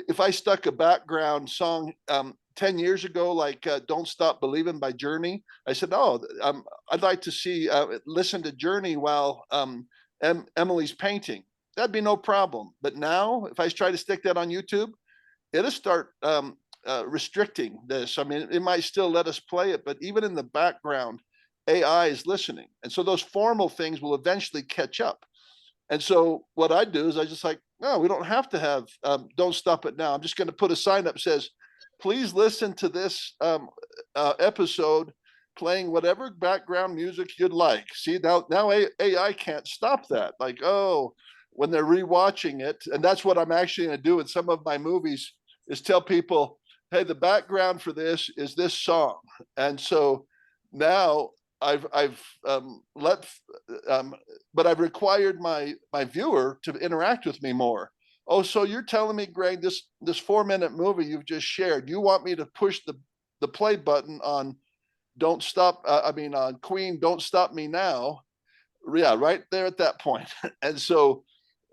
[SPEAKER 1] if I stuck a background song 10 years ago, like Don't Stop Believing by Journey, I said, oh, I'd like to see, listen to Journey while Emily's painting. That'd be no problem. But now, if I try to stick that on YouTube, it'll start restricting this. I mean, it might still let us play it, but even in the background, AI is listening. And so those formal things will eventually catch up. And so what I do is I just like, no, we don't have to have, don't stop it now. I'm just going to put a sign up that says, please listen to this episode playing whatever background music you'd like. See, now AI can't stop that. Like, oh, when they're rewatching it, and that's what I'm actually going to do in some of my movies is tell people, hey, the background for this is this song. And so now I've let but I've required my viewer to interact with me more. Oh, so you're telling me, Greg, this 4-minute movie you've just shared, you want me to push the play button on Don't Stop, on Queen, Don't Stop Me Now. Yeah, right there at that point. And so,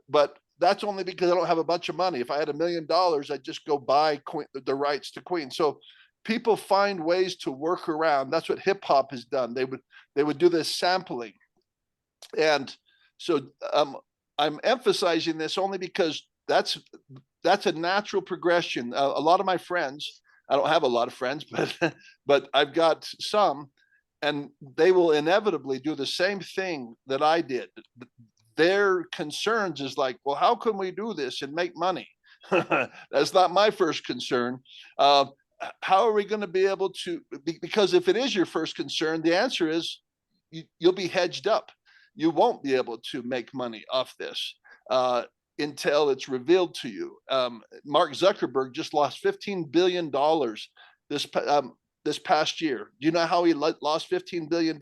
[SPEAKER 1] but that's only because I don't have a bunch of money. If I had $1 million, I'd just go buy Queen, the rights to Queen. So people find ways to work around. That's what hip hop has done. They would do this sampling. And so I'm emphasizing this only because that's a natural progression. A lot of my friends, I don't have a lot of friends, but I've got some, and they will inevitably do the same thing that I did. Their concerns is like, well, how can we do this and make money? That's not my first concern. How are we going to be able to? Because if it is your first concern, the answer is you'll be hedged up. You won't be able to make money off this until it's revealed to you. Mark Zuckerberg just lost $15 billion this past year. Do you know how he lost $15 billion?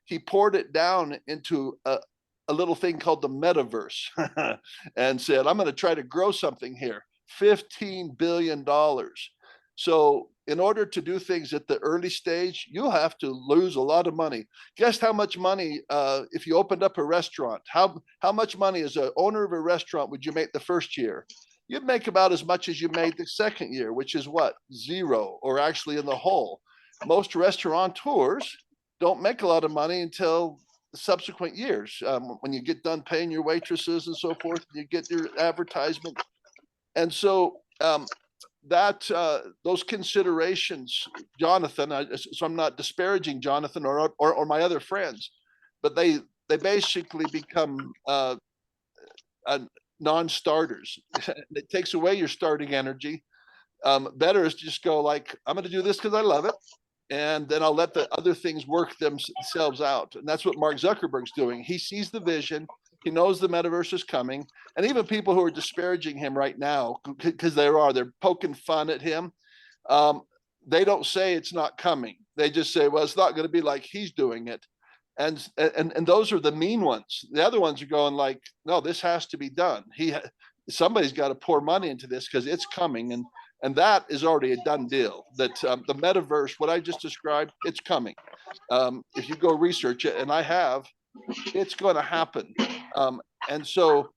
[SPEAKER 1] He poured it down into a little thing called the MetaVerse and said, I'm going to try to grow something here. $15 billion. So in order to do things at the early stage, you'll have to lose a lot of money. Guess how much money, if you opened up a restaurant, how much money as an owner of a restaurant would you make the first year? You'd make about as much as you made the second year, which is what? Zero, or actually in the hole. Most restaurateurs don't make a lot of money until subsequent years, when you get done paying your waitresses and so forth, you get your advertisement. And so those considerations, Jonathan, so I'm not disparaging Jonathan or my other friends, but they basically become non-starters. It takes away your starting energy. Better is just go like, I'm going to do this because I love it, and then I'll let the other things work themselves out. And that's what Mark Zuckerberg's doing. He sees the vision. He knows the metaverse is coming. And even people who are disparaging him right now, because they're poking fun at him, they don't say it's not coming. They just say, well, it's not going to be like he's doing it. And those are the mean ones. The other ones are going like, no, this has to be done. Somebody's got to pour money into this because it's coming. And that is already a done deal, that the metaverse, what I just described, it's coming. If you go research it, and I have, it's going to happen. And so,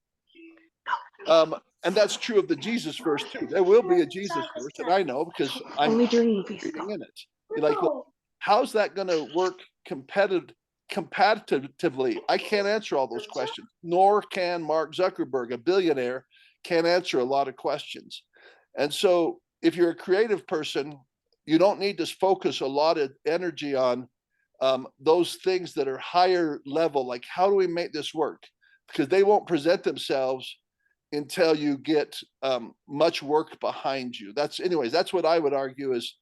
[SPEAKER 1] and that's true of the Jesus verse too. There will be a Jesus verse, and I know because I'm reading in it. You're like, well, how's that going to work competitively? I can't answer all those questions, nor can Mark Zuckerberg, a billionaire, can't answer a lot of questions. And so if you're a creative person, you don't need to focus a lot of energy on those things that are higher level, like how do we make this work? Because they won't present themselves until you get much work behind you. That's what I would argue is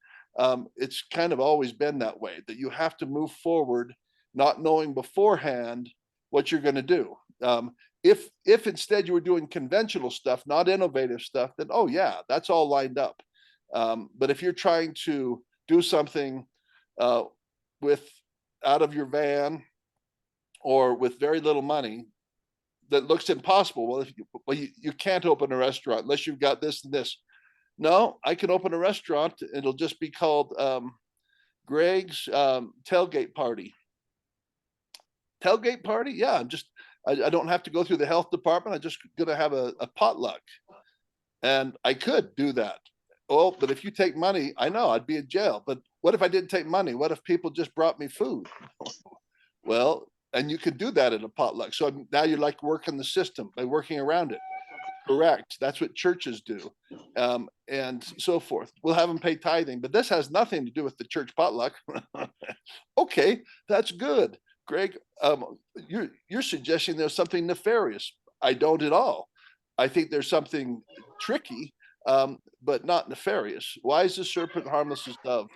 [SPEAKER 1] it's kind of always been that way, that you have to move forward not knowing beforehand what you're going to do. If instead you were doing conventional stuff, not innovative stuff, then oh yeah, that's all lined up. But if you're trying to do something with out of your van or with very little money that looks impossible, well, you can't open a restaurant unless you've got this and this. No, I can open a restaurant. It'll just be called Greg's tailgate party. Tailgate party? Yeah, I don't have to go through the health department. I'm just going to have a potluck. And I could do that. Oh, but if you take money, I know I'd be in jail. But what if I didn't take money? What if people just brought me food? Well, and you could do that at a potluck. So now you're like working the system by working around it. Correct. That's what churches do. And so forth. We'll have them pay tithing, but this has nothing to do with the church potluck. Okay, that's good. Greg, you're suggesting there's something nefarious. I don't at all. I think there's something tricky, but not nefarious. Why is the serpent harmless as dove?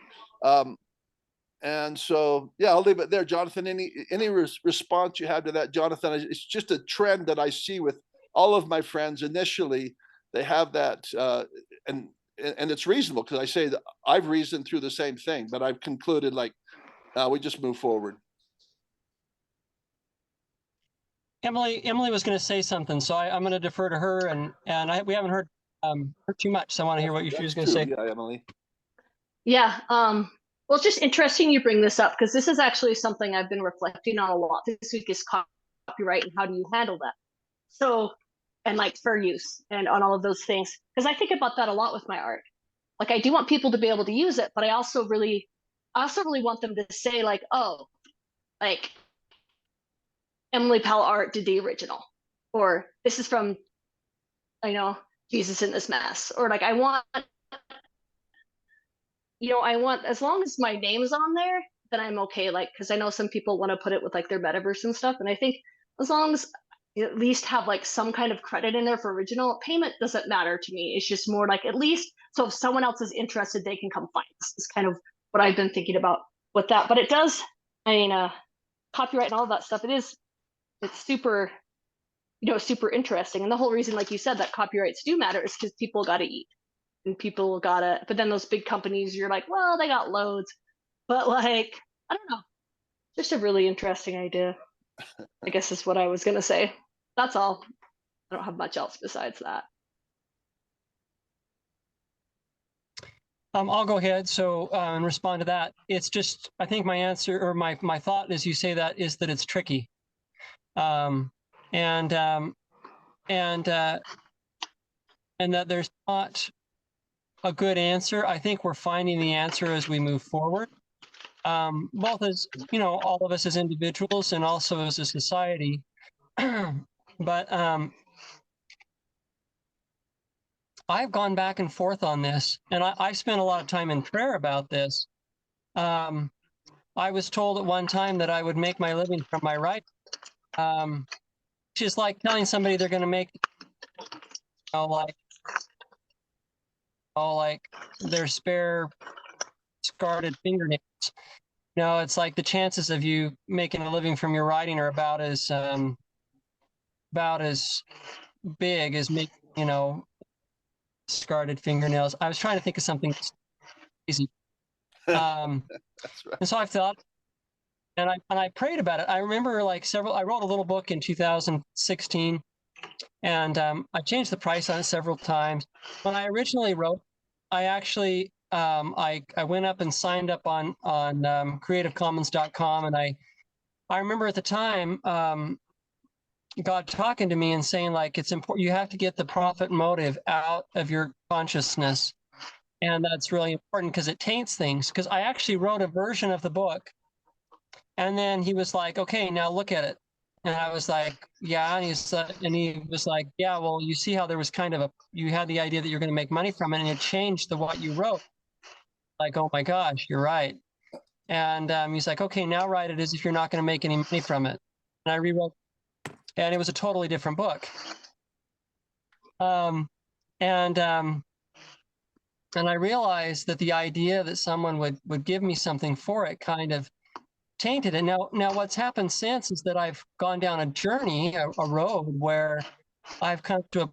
[SPEAKER 1] And so, yeah, I'll leave it there. Jonathan, any response you have to that, Jonathan? It's just a trend that I see with all of my friends. Initially, they have that, and it's reasonable because I say that I've reasoned through the same thing, but I've concluded like, we just move forward.
[SPEAKER 3] Emily was going to say something, so I'm going to defer to her, and we haven't heard too much, so I want to hear what she was going to say.
[SPEAKER 1] Yeah, Emily.
[SPEAKER 2] Yeah. Well, it's just interesting you bring this up because this is actually something I've been reflecting on a lot this week is copyright and how do you handle that? So, and like fair use and on all of those things, because I think about that a lot with my art. Like I do want people to be able to use it, but I also really want them to say like, oh, like Emily Powell art did the original, or this is from, Jesus in this mess, or like I want, as long as my name's on there, then I'm okay. Like, because I know some people want to put it with like their metaverse and stuff, and I think as long as you at least have like some kind of credit in there for original, payment doesn't matter to me. It's just more like at least so if someone else is interested, they can come find us. It's kind of what I've been thinking about with that. But it does, copyright and all that stuff. It's super, super interesting. And the whole reason, like you said, that copyrights do matter is because people got to eat. And people gotta, but then those big companies, you're like, well, they got loads, but like, I don't know, just a really interesting idea, I guess is what I was gonna say. That's all. I don't have much else besides that.
[SPEAKER 3] I'll go ahead. So, and respond to that. It's just, I think my answer or my thought as you say that is that it's tricky. Um, and, um, and that there's not a good answer. I think we're finding the answer as we move forward. Both as, you know, all of us as individuals and also as a society. But I've gone back and forth on this, and I spent a lot of time in prayer about this. I was told at one time that I would make my living from my writing, which is like telling somebody they're going to make, you know, like their spare discarded fingernails. No, it's like the chances of you making a living from your writing are about as big as making, you know, discarded fingernails. I was trying to think of something easy.
[SPEAKER 1] That's right.
[SPEAKER 3] And so I thought, and I prayed about it. I remember like I wrote a little book in 2016, and I changed the price on it several times. When I originally wrote, I actually I went up and signed up on creativecommons.com, and I remember at the time God talking to me and saying like it's important, you have to get the profit motive out of your consciousness, and that's really important because it taints things. Because I actually wrote a version of the book, and then he was like, okay, now look at it. And I was like, yeah. And he was like, yeah, well, you see how there was kind of you had the idea that you're going to make money from it, and it changed what you wrote. Like, oh my gosh, you're right. And he's like, okay, now write it as if you're not going to make any money from it. And I rewrote, and it was a totally different book. Um, and I realized that the idea that someone would give me something for it kind of tainted it. Now what's happened since is that I've gone down a journey, a road where I've come to a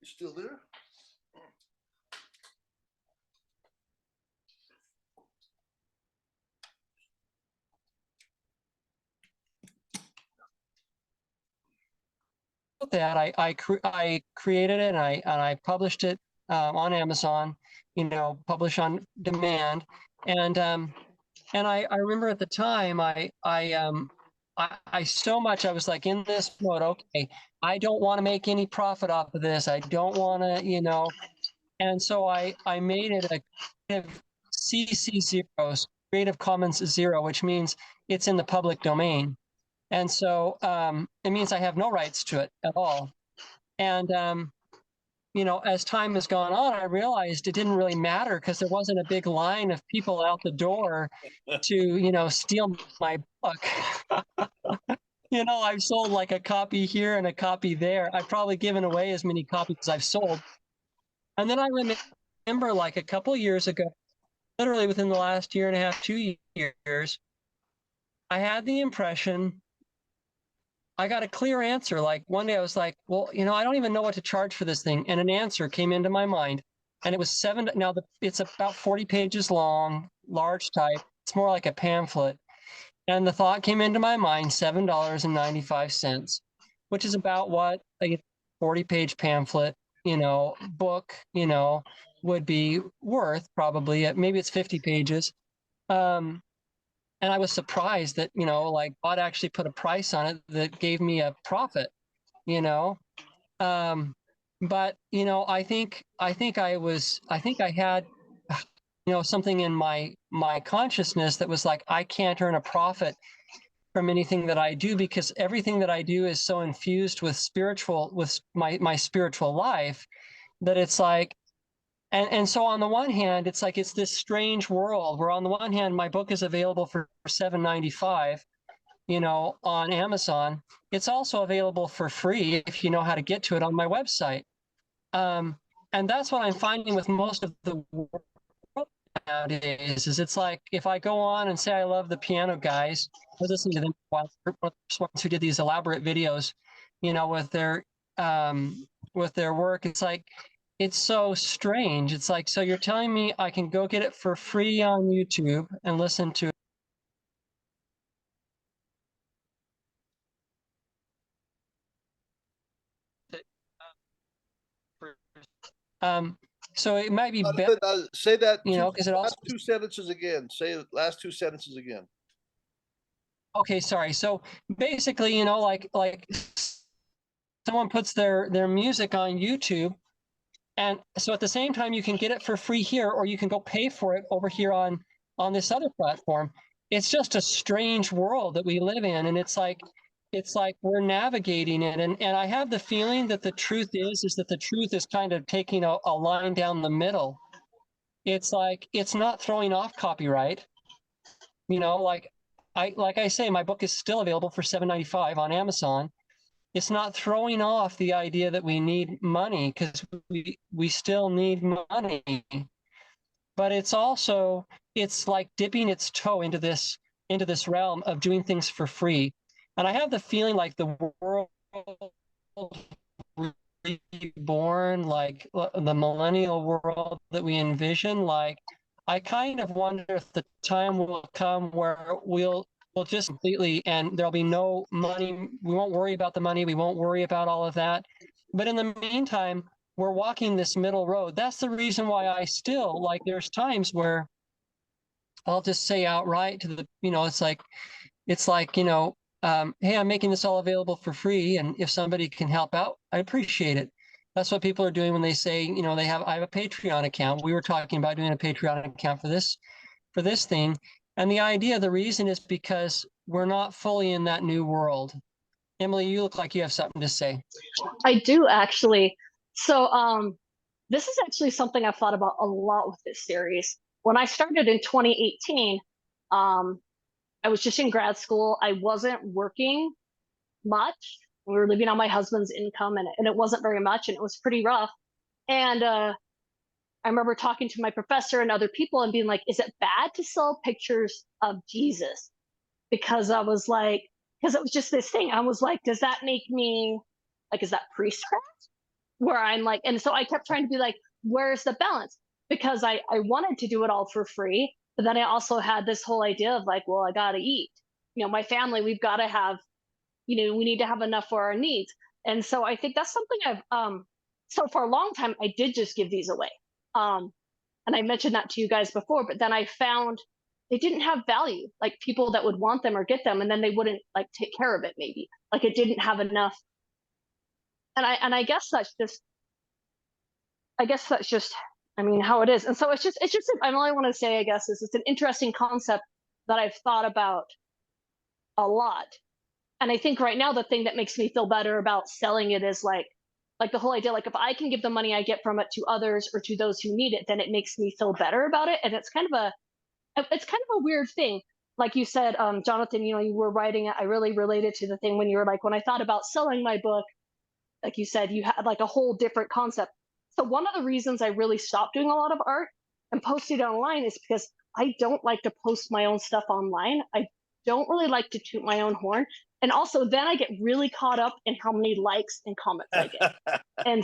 [SPEAKER 1] You still there?
[SPEAKER 3] that I created it, and I published it on Amazon, you know, publish on demand. And I remember at the time I so much I was like in this mode, okay, I don't want to make any profit off of this. I don't want to, you know. And so I made it a creative CC0, Creative Commons 0, which means it's in the public domain. And so it means I have no rights to it at all. And, you know, as time has gone on, I realized it didn't really matter because there wasn't a big line of people out the door to, you know, steal my book. You know, I've sold like a copy here and a copy there. I've probably given away as many copies as I've sold. And then I remember like a couple of years ago, literally within the last year and a half, 2 years, I had the impression I got a clear answer. Like one day I was like, well, you know, I don't even know what to charge for this thing. And an answer came into my mind. And it was it's about 40 pages long, large type. It's more like a pamphlet. And the thought came into my mind, $7.95, which is about what a 40-page pamphlet, you know, book, you know, would be worth probably. Maybe it's 50 pages. And I was surprised that, you know, like God actually put a price on it that gave me a profit, you know. But, you know, I think I had, you know, something in my consciousness that was like, I can't earn a profit from anything that I do because everything that I do is so infused with my spiritual life that it's like, and so on the one hand, it's like it's this strange world where on the one hand, my book is available for $7.95, you know, on Amazon. It's also available for free if you know how to get to it on my website. And that's what I'm finding with most of the world nowadays is it's like if I go on and say I love the Piano Guys, I was listening to them one of the ones who did these elaborate videos, you know, with their work. It's like it's so strange. It's like, so you're telling me I can go get it for free on YouTube and listen to it. So it might be better,
[SPEAKER 1] Say that
[SPEAKER 3] you know, because it also,
[SPEAKER 1] last two sentences again. Say the last two sentences again.
[SPEAKER 3] okay, sorry. So basically, you know, like someone puts their music on YouTube, and so at the same time you can get it for free here, or you can go pay for it over here on this other platform. It's just a strange world that we live in, and it's like we're navigating it. And I have the feeling that the truth is that the truth is kind of taking a line down the middle. It's like it's not throwing off copyright. You know, like I say, my book is still available for $7.95 on Amazon. It's not throwing off the idea that we need money, because we still need money. But it's also, it's like dipping its toe into this realm of doing things for free. And I have the feeling like the world reborn, like the millennial world that we envision, like I kind of wonder if the time will come where we'll just completely, and there'll be no money. We won't worry about the money. We won't worry about all of that. But in the meantime, we're walking this middle road. That's the reason why I still, like, there's times where I'll just say outright to the, you know, it's like, you know, hey, I'm making this all available for free, and if somebody can help out, I appreciate it. That's what people are doing when they say, you know, I have a Patreon account. We were talking about doing a Patreon account for this thing. And the idea, the reason is because we're not fully in that new world. Emily, you look like you have something to say.
[SPEAKER 2] I do actually. So this is actually something I've thought about a lot with this series. When I started in 2018, um, I was just in grad school. I wasn't working much. We were living on my husband's income, and it wasn't very much, and it was pretty rough. And I remember talking to my professor and other people and being like, is it bad to sell pictures of Jesus? Because I was like, because it was just this thing. I was like, does that make me like, is that priestcraft? Where I'm like, and so I kept trying to be like, where's the balance? Because I wanted to do it all for free, but then I also had this whole idea of like, well, I gotta eat. You know, my family, we've got to have, you know, we need to have enough for our needs. And so I think that's something I've so for a long time I did just give these away. Um and I mentioned that to you guys before, but then I found they didn't have value, like people that would want them or get them, and then they wouldn't like take care of it, maybe. Like it didn't have enough. And I guess that's just I mean how it is. And so it's just I only want to say, I guess, is it's an interesting concept that I've thought about a lot. And I think right now the thing that makes me feel better about selling it is like the whole idea, like if I can give the money I get from it to others or to those who need it, then it makes me feel better about it. And it's kind of a weird thing. Like you said, Jonathan, you know, you were writing it. I really related to the thing when you were like, when I thought about selling my book, like you said, you had like a whole different concept. So one of the reasons I really stopped doing a lot of art and posting it online is because I don't like to post my own stuff online. I don't really like to toot my own horn. And also then I get really caught up in how many likes and comments I get. And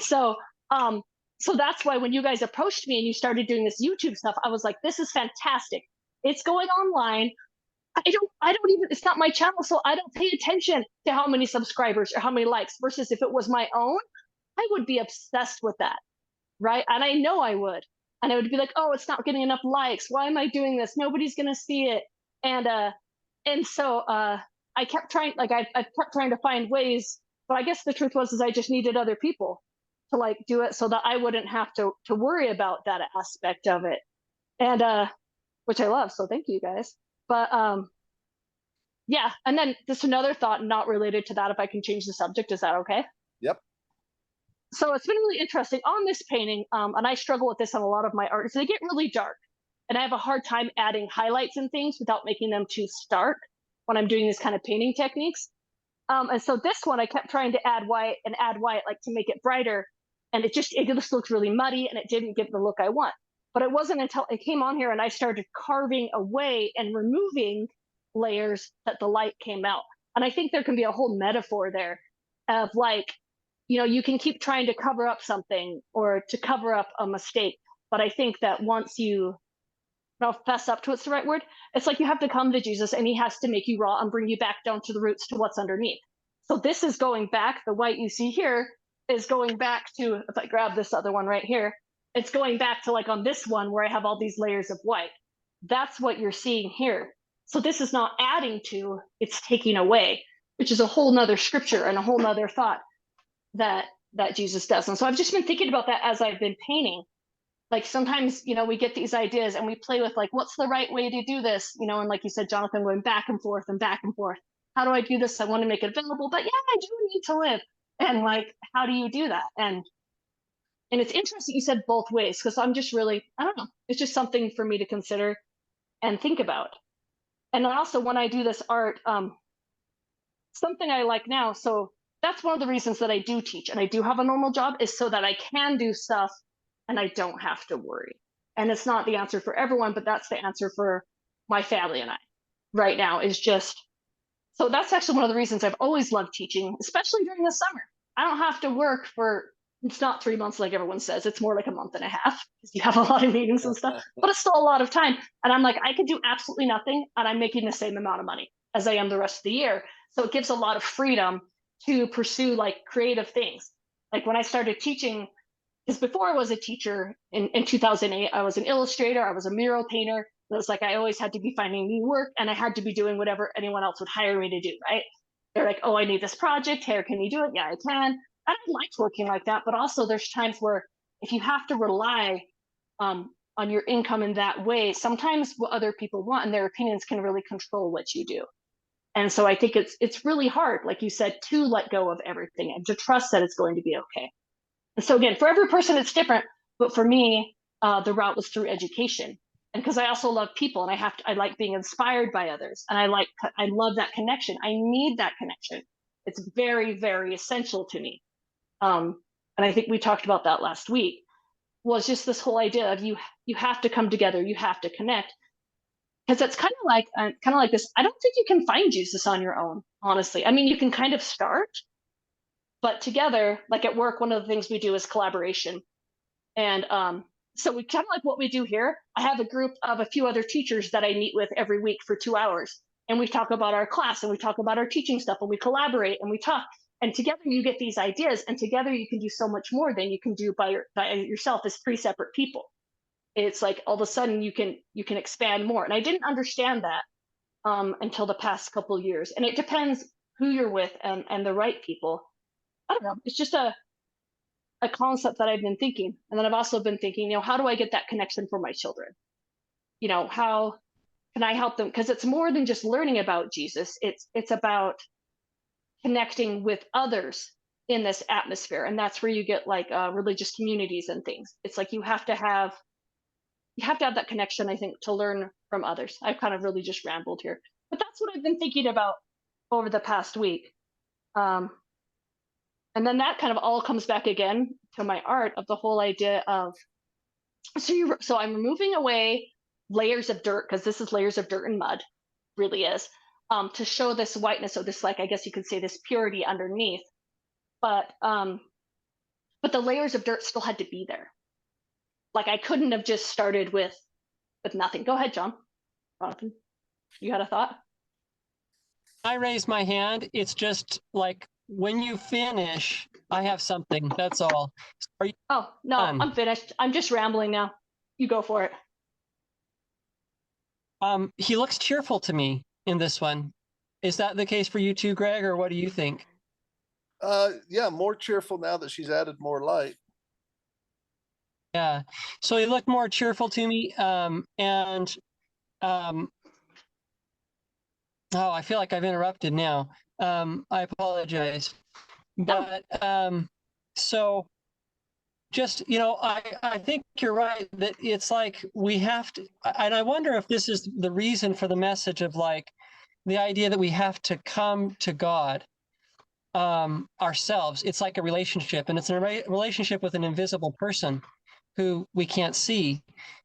[SPEAKER 2] um, so that's why when you guys approached me and you started doing this YouTube stuff, I was like, this is fantastic. It's going online. I don't even, it's not my channel, so I don't pay attention to how many subscribers or how many likes, versus if it was my own, I would be obsessed with that, right? And I know I would. And I would be like, oh, it's not getting enough likes. Why am I doing this? Nobody's gonna see it. And so I kept trying, like I kept trying to find ways, but I guess the truth was is I just needed other people to like do it so that I wouldn't have to worry about that aspect of it. And which I love, so thank you guys. But yeah, and then just another thought not related to that, if I can change the subject, is that okay?
[SPEAKER 1] Yep.
[SPEAKER 2] So it's been really interesting on this painting, and I struggle with this on a lot of my art, is they get really dark. And I have a hard time adding highlights and things without making them too stark when I'm doing this kind of painting techniques. And so this one, I kept trying to add white and add white, like to make it brighter. And it just looks really muddy and it didn't give the look I want. But it wasn't until I came on here and I started carving away and removing layers that the light came out. And I think there can be a whole metaphor there of like, you know, you can keep trying to cover up something or to cover up a mistake. But I think that once you fess up to it's the right word. It's like you have to come to Jesus and he has to make you raw and bring you back down to the roots to what's underneath. So this is going back, the white you see here is going back to, if I grab this other one right here, it's going back to like on this one where I have all these layers of white. That's what you're seeing here. So this is not adding to, it's taking away, which is a whole nother scripture and a whole nother thought that Jesus does. And so I've just been thinking about that as I've been painting. Like sometimes, you know, we get these ideas and we play with like, what's the right way to do this? You know, and like you said, Jonathan, going back and forth and back and forth. How do I do this? I want to make it available, but yeah, I do need to live. And like, how do you do that? And it's interesting you said both ways, because I'm just really, I don't know, it's just something for me to consider and think about. And also when I do this art, something I like now, so that's one of the reasons that I do teach and I do have a normal job, is so that I can do stuff and I don't have to worry. And it's not the answer for everyone, but that's the answer for my family and I right now, is just, so that's actually one of the reasons I've always loved teaching, especially during the summer. I don't have to work for, it's not 3 months like everyone says, it's more like a month and a half because you have a lot of meetings and stuff, but it's still a lot of time. And I'm like, I could do absolutely nothing and I'm making the same amount of money as I am the rest of the year. So it gives a lot of freedom to pursue like creative things. Like when I started teaching, because before I was a teacher in 2008, I was an illustrator, I was a mural painter. It was like I always had to be finding new work and I had to be doing whatever anyone else would hire me to do, right? They're like, oh, I need this project. Here, can you do it? Yeah, I can. And I liked working like that, but also there's times where if you have to rely on your income in that way, sometimes what other people want and their opinions can really control what you do. And so I think it's really hard, like you said, to let go of everything and to trust that it's going to be okay. And so again, for every person, it's different. But for me, the route was through education, and because I also love people, and I like being inspired by others, and I love that connection. I need that connection. It's very, very essential to me. And I think we talked about that last week. Was just this whole idea of you have to come together, you have to connect, because it's kind of like this. I don't think you can find Jesus on your own, honestly. I mean, you can kind of start, but together, like at work, one of the things we do is collaboration. And so we kind of like what we do here. I have a group of a few other teachers that I meet with every week for 2 hours. And we talk about our class and we talk about our teaching stuff and we collaborate and we talk. And together you get these ideas and together you can do so much more than you can do by yourself as 3 separate people. It's like all of a sudden you can expand more. And I didn't understand that until the past couple of years. And it depends who you're with and the right people. I don't know. It's just a concept that I've been thinking. And then I've also been thinking, you know, how do I get that connection for my children? You know, how can I help them? Because it's more than just learning about Jesus. It's about connecting with others in this atmosphere. And that's where you get like religious communities and things. It's like you have to have that connection, I think, to learn from others. I've kind of really just rambled here. But that's what I've been thinking about over the past week. And then that kind of all comes back again to my art of the whole idea of, so I'm removing away layers of dirt, because this is layers of dirt and mud, really is, to show this whiteness, or this, like, I guess you could say, this purity underneath. But the layers of dirt still had to be there. Like I couldn't have just started with nothing. Go ahead, Jonathan. You had a thought?
[SPEAKER 3] I raised my hand. It's just like, when you finish, I have something. That's all. Are you
[SPEAKER 2] Oh, no,
[SPEAKER 3] done?
[SPEAKER 2] I'm finished. I'm just rambling now. You go for it.
[SPEAKER 3] He looks cheerful to me in this one. Is that the case for you too, Greg, or what do you think?
[SPEAKER 1] Yeah, more cheerful now that she's added more light.
[SPEAKER 3] Yeah. So he looked more cheerful to me. Oh, I feel like I've interrupted now. I apologize. But so just, you know, I think you're right that it's like we have to, and I wonder if this is the reason for the message of like the idea that we have to come to God ourselves. It's like a relationship, and it's a relationship with an invisible person who we can't see.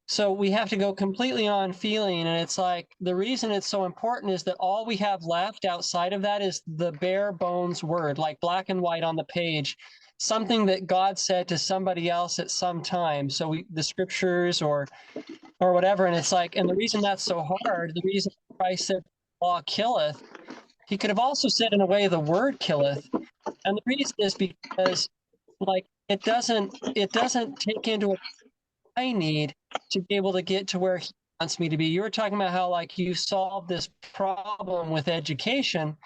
[SPEAKER 3] So we have to go completely on feeling. And it's like the reason it's so important is that all we have left outside of that is the bare bones word, like black and white on the page, something that God said to somebody else at some time. So the scriptures or whatever. And it's like, and the reason that's so hard, the reason Christ said law killeth, he could have also said in a way the word killeth. And the reason is because like it doesn't take into account what I need to be able to get to where he wants me to be. You were talking about how like you solved this problem with education,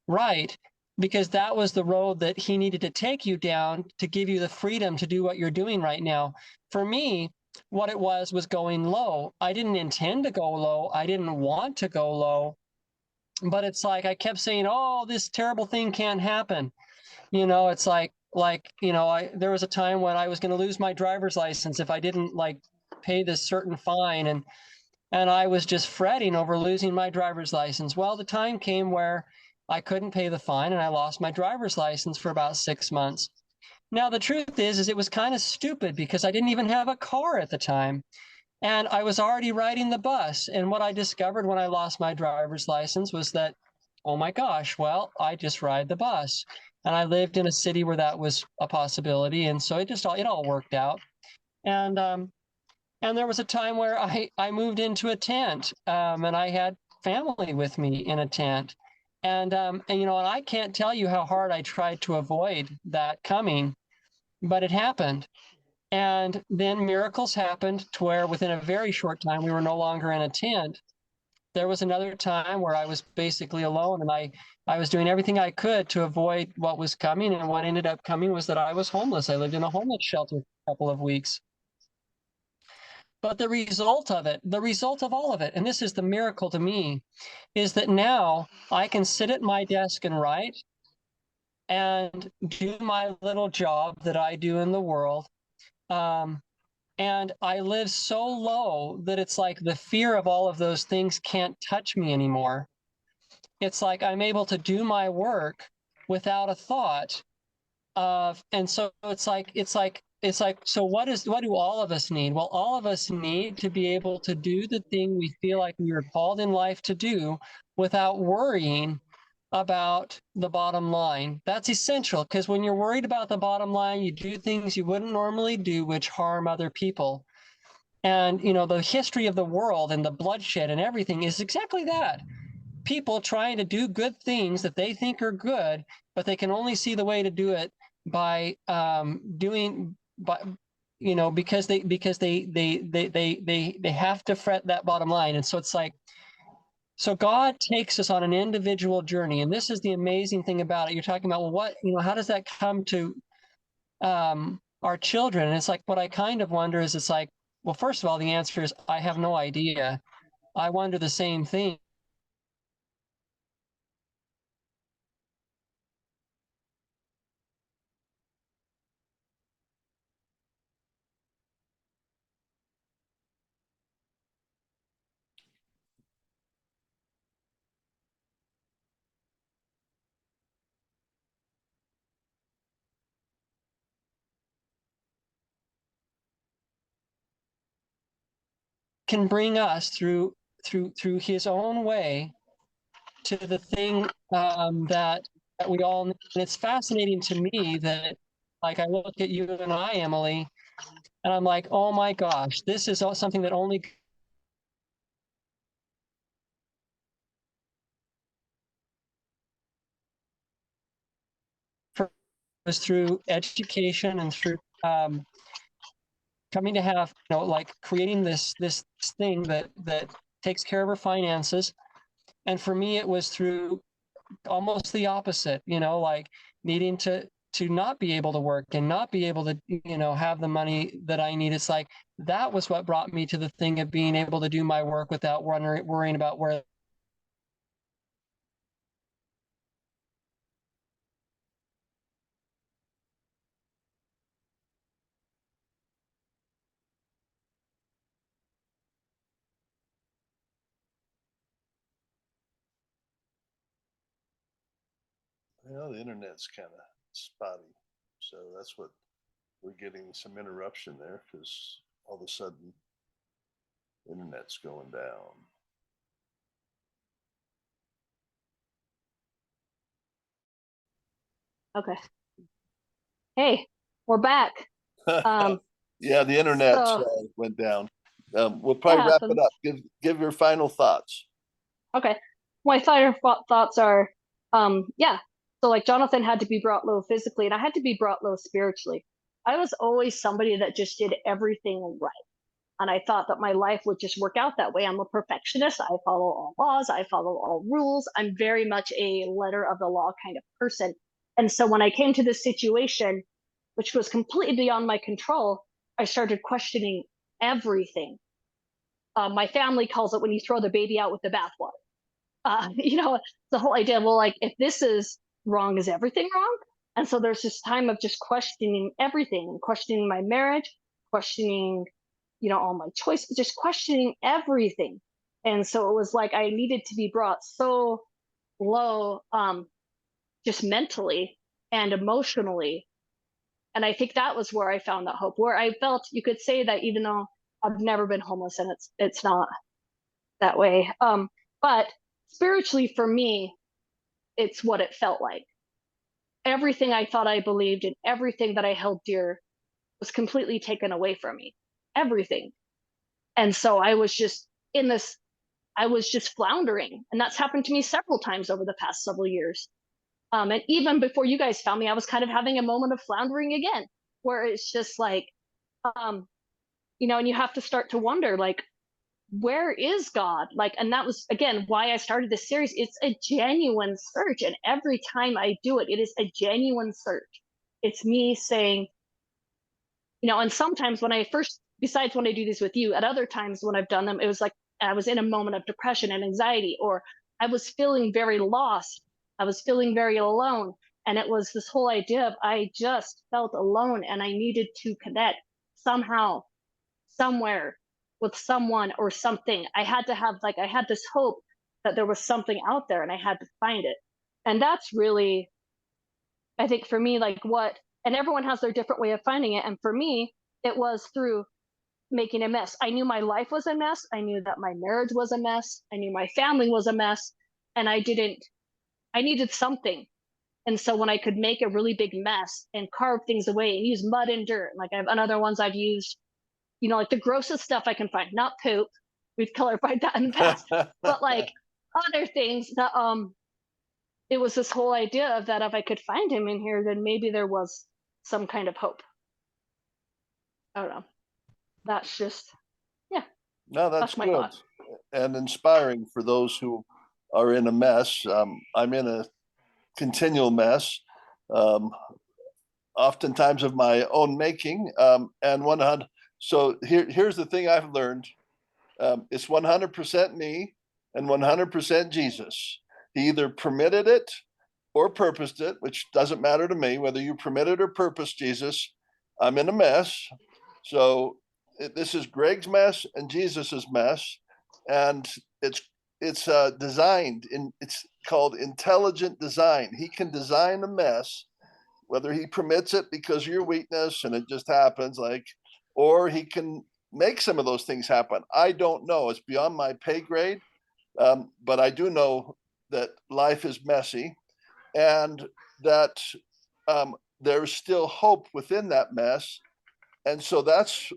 [SPEAKER 3] right? Because that was the road that he needed to take you down to give you the freedom to do what you're doing right now. For me, what it was going low. I didn't intend to go low. I didn't want to go low. But it's like I kept saying, oh, this terrible thing can't happen. You know, it's like you know, there was a time when I was going to lose my driver's license if I didn't like pay this certain fine, and I was just fretting over losing my driver's license. Well, the time came where I couldn't pay the fine and I lost my driver's license for about 6 months. Now, the truth is it was kind of stupid because I didn't even have a car at the time. And I was already riding the bus. And what I discovered when I lost my driver's license was that, oh my gosh, well, I just ride the bus. And I lived in a city where that was a possibility. And so it all worked out. And there was a time where I moved into a tent, and I had family with me in a tent. And you know, and I can't tell you how hard I tried to avoid that coming, but it happened. And then miracles happened to where within a very short time, we were no longer in a tent. There was another time where I was basically alone, and I was doing everything I could to avoid what was coming. And what ended up coming was that I was homeless. I lived in a homeless shelter for a couple of weeks. But the result of it, the result of all of it, and this is the miracle to me, is that now I can sit at my desk and write and do my little job that I do in the world. And I live so low that it's like the fear of all of those things can't touch me anymore. It's like I'm able to do my work without a thought of, and so so what do all of us need? Well, all of us need to be able to do the thing we feel like we are called in life to do without worrying about the bottom line. That's essential, because when you're worried about the bottom line, you do things you wouldn't normally do, which harm other people. And, you know, the history of the world and the bloodshed and everything is exactly that. People trying to do good things that they think are good, but they can only see the way to do it by you know, because they have to fret that bottom line. And so it's like, so God takes us on an individual journey. And this is the amazing thing about it. You're talking about, well, what, you know, how does that come to our children? And it's like, what I kind of wonder is, it's like, well, first of all, the answer is I have no idea. I wonder the same thing. Can bring us through his own way to the thing that we all need. And it's fascinating to me that, like, I look at you and I, Emily, and I'm like, oh my gosh, this is something that only was through education and through coming to have, you know, like creating this thing that takes care of her finances. And for me, it was through almost the opposite, you know, like needing to not be able to work and not be able to, you know, have the money that I need. It's like that was what brought me to the thing of being able to do my work without worrying about where.
[SPEAKER 1] Well, the internet's kind of spotty, so that's what we're getting, some interruption there, because all of a sudden internet's going down.
[SPEAKER 2] Okay. Hey, we're back. Um,
[SPEAKER 1] Yeah, the internet
[SPEAKER 2] so
[SPEAKER 1] went down. We'll
[SPEAKER 2] it
[SPEAKER 1] probably wrap it
[SPEAKER 2] happens.
[SPEAKER 1] up. Give your final thoughts.
[SPEAKER 2] Okay. My final thoughts are, yeah. So like Jonathan had to be brought low physically, and I had to be brought low spiritually. I was always somebody that just did everything right. And I thought that my life would just work out that way. I'm a perfectionist. I follow all laws. I follow all rules. I'm very much a letter of the law kind of person. And so when I came to this situation, which was completely beyond my control, I started questioning everything. My family calls it when you throw the baby out with the bathwater. The whole idea, well, like, if this is wrong, is everything wrong? And so there's this time of just questioning everything, questioning my marriage, questioning, all my choices, just questioning everything. And so it was like I needed to be brought so low, just mentally and emotionally. And I think that was where I found that hope, where I felt you could say that even though I've never been homeless and it's not that way. But spiritually for me, it's what it felt like. Everything I thought I believed and everything that I held dear was completely taken away from me. Everything. And so I was just in this, I was just floundering. And that's happened to me several times over the past several years. And even before you guys found me, I was kind of having a moment of floundering again, where it's just like, um, and you have to start to wonder, like, where is God? Like, and that was again why I started this series. It's a genuine search. And every time I do it, it is a genuine search. It's me saying, and sometimes when I first, besides when I do these with you, at other times when I've done them, it was like I was in a moment of depression and anxiety, or I was feeling very lost. I was feeling very alone. And it was this whole idea of I just felt alone and I needed to connect somehow, somewhere with someone or something. I had to have, like, I had this hope that there was something out there and I had to find it. And that's really, I think for me, like what, and everyone has their different way of finding it. And for me, it was through making a mess. I knew my life was a mess. I knew that my marriage was a mess. I knew my family was a mess. And I needed something. And so when I could make a really big mess and carve things away and use mud and dirt, like I have other ones I've used, like the grossest stuff I can find, not poop. We've clarified that in the past, but like other things that, it was this whole idea of that if I could find him in here, then maybe there was some kind of hope. I don't know. That's just, yeah,
[SPEAKER 1] No, that's
[SPEAKER 2] that's my
[SPEAKER 1] good
[SPEAKER 2] thought.
[SPEAKER 1] and inspiring for those who are in a mess. I'm in a continual mess, um, oftentimes of my own making. And 100. So here's the thing I've learned: it's 100% me and 100% Jesus. He either permitted it or purposed it, which doesn't matter to me whether you permitted or purposed Jesus. I'm in a mess. So this is Greg's mess and Jesus's mess, and it's designed in. It's called intelligent design. He can design a mess, whether he permits it because of your weakness and it just happens, like, or he can make some of those things happen. I don't know. It's beyond my pay grade, but I do know that life is messy and that there's still hope within that mess. And so that's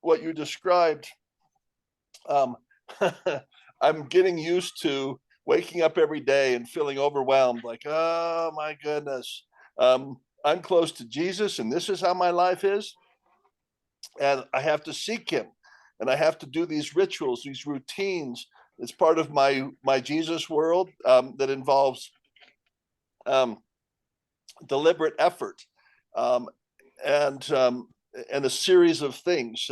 [SPEAKER 1] what you described. Um, I'm getting used to waking up every day and feeling overwhelmed, like, oh my goodness, I'm close to Jesus, and this is how my life is. And I have to seek him, and I have to do these rituals, these routines. It's part of my Jesus world that involves um, deliberate effort, um, and um, and a series of things.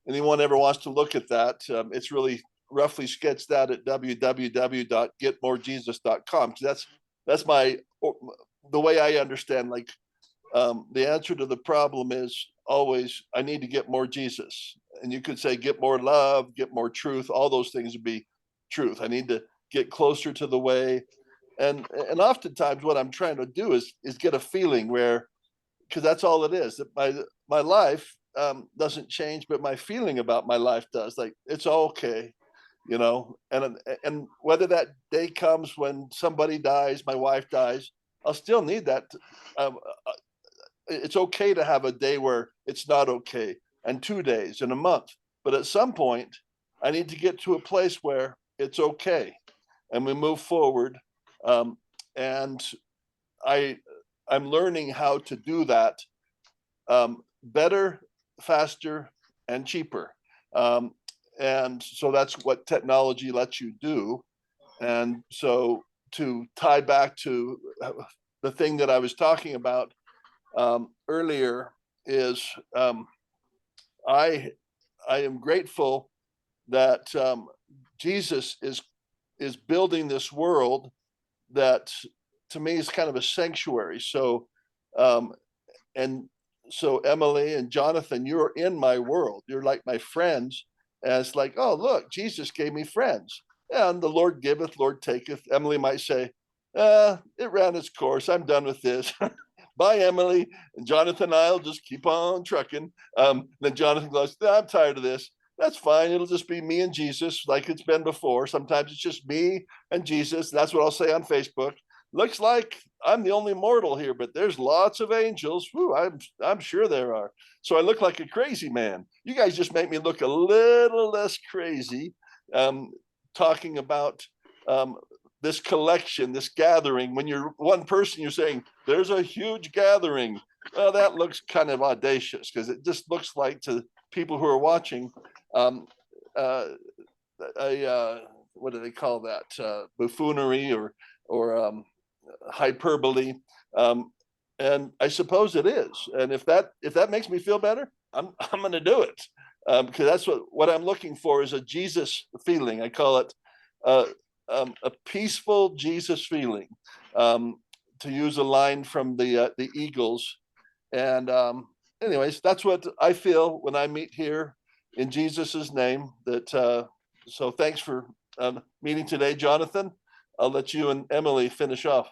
[SPEAKER 1] Anyone ever wants to look at that, it's really roughly sketched out at www.getmorejesus.com. So that's my the way I understand. Like, the answer to the problem is always I need to get more Jesus, and you could say get more love, get more truth. All those things would be truth. I need to get closer to the way, and oftentimes what I'm trying to do is get a feeling where, because that's all it is, that my life doesn't change, but my feeling about my life does. Like, it's all okay, and whether that day comes when somebody dies, my wife dies, I'll still need that it's okay to have a day where it's not okay, and 2 days and a month. But at some point, I need to get to a place where it's okay, and we move forward. And I I'm learning how to do that better, faster, and cheaper. Um, and so that's what technology lets you do. And so to tie back to the thing that I was talking about earlier is I I am grateful that Jesus is building this world that to me is kind of a sanctuary. So um, and so Emily and Jonathan, you're in my world. You're like my friends. And it's like, oh, look, Jesus gave me friends. And the Lord giveth, Lord taketh. Emily might say, it ran its course. I'm done with this. Bye, Emily. And Jonathan and I'll just keep on trucking. Then Jonathan goes, I'm tired of this. That's fine. It'll just be me and Jesus like it's been before. Sometimes it's just me and Jesus. That's what I'll say on Facebook. Looks like I'm the only mortal here, but there's lots of angels. Whew, I'm sure there are. So I look like a crazy man. You guys just make me look a little less crazy, um, talking about this collection, this gathering. When you're one person, you're saying there's a huge gathering. Well, that looks kind of audacious because it just looks like to people who are watching um, uh, what do they call that? Buffoonery or hyperbole. Um, and I suppose it is. And if that makes me feel better, I'm going to do it because that's what I'm looking for is a Jesus feeling. I call it a peaceful Jesus feeling. To use a line from the Eagles. And anyways, that's what I feel when I meet here in Jesus's name. That so thanks for meeting today, Jonathan. I'll let you and Emily finish off.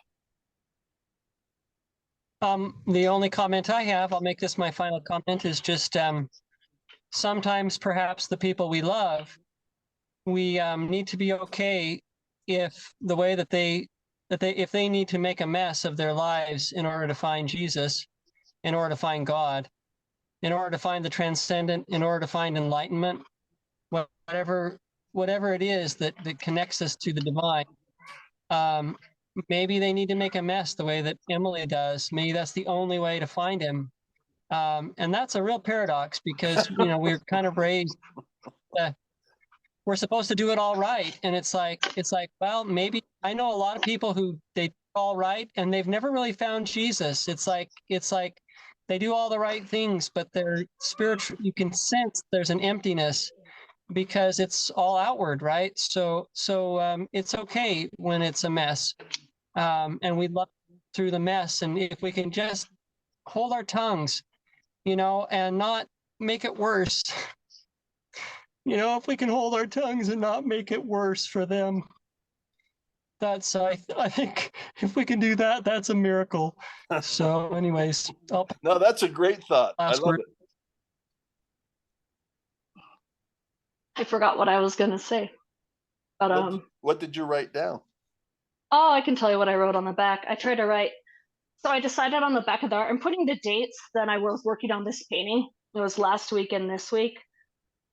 [SPEAKER 3] The only comment I have, I'll make this my final comment, is just sometimes perhaps the people we love, we need to be okay if the way that if they need to make a mess of their lives in order to find Jesus, in order to find God, in order to find the transcendent, in order to find enlightenment, whatever it is that connects us to the divine. Maybe they need to make a mess the way that Emily does. Maybe that's the only way to find him. And that's a real paradox because, we're kind of raised, we're supposed to do it all right. And it's like, well, maybe I know a lot of people who they do all right and they've never really found Jesus. It's like they do all the right things, but they're spiritual. You can sense there's an emptiness because it's all outward, right? So it's okay when it's a mess. And we love through the mess. And if we can just hold our tongues, and not make it worse, if we can hold our tongues and not make it worse for them, that's, I think if we can do that, that's a miracle. So anyways,
[SPEAKER 1] no, that's a great thought. I love it.
[SPEAKER 2] I forgot what I was going to say. But
[SPEAKER 1] what did you write down?
[SPEAKER 2] Oh, I can tell you what I wrote on the back. I tried to write. So I decided on the back of the art, I'm putting the dates that I was working on this painting. It was last week and this week.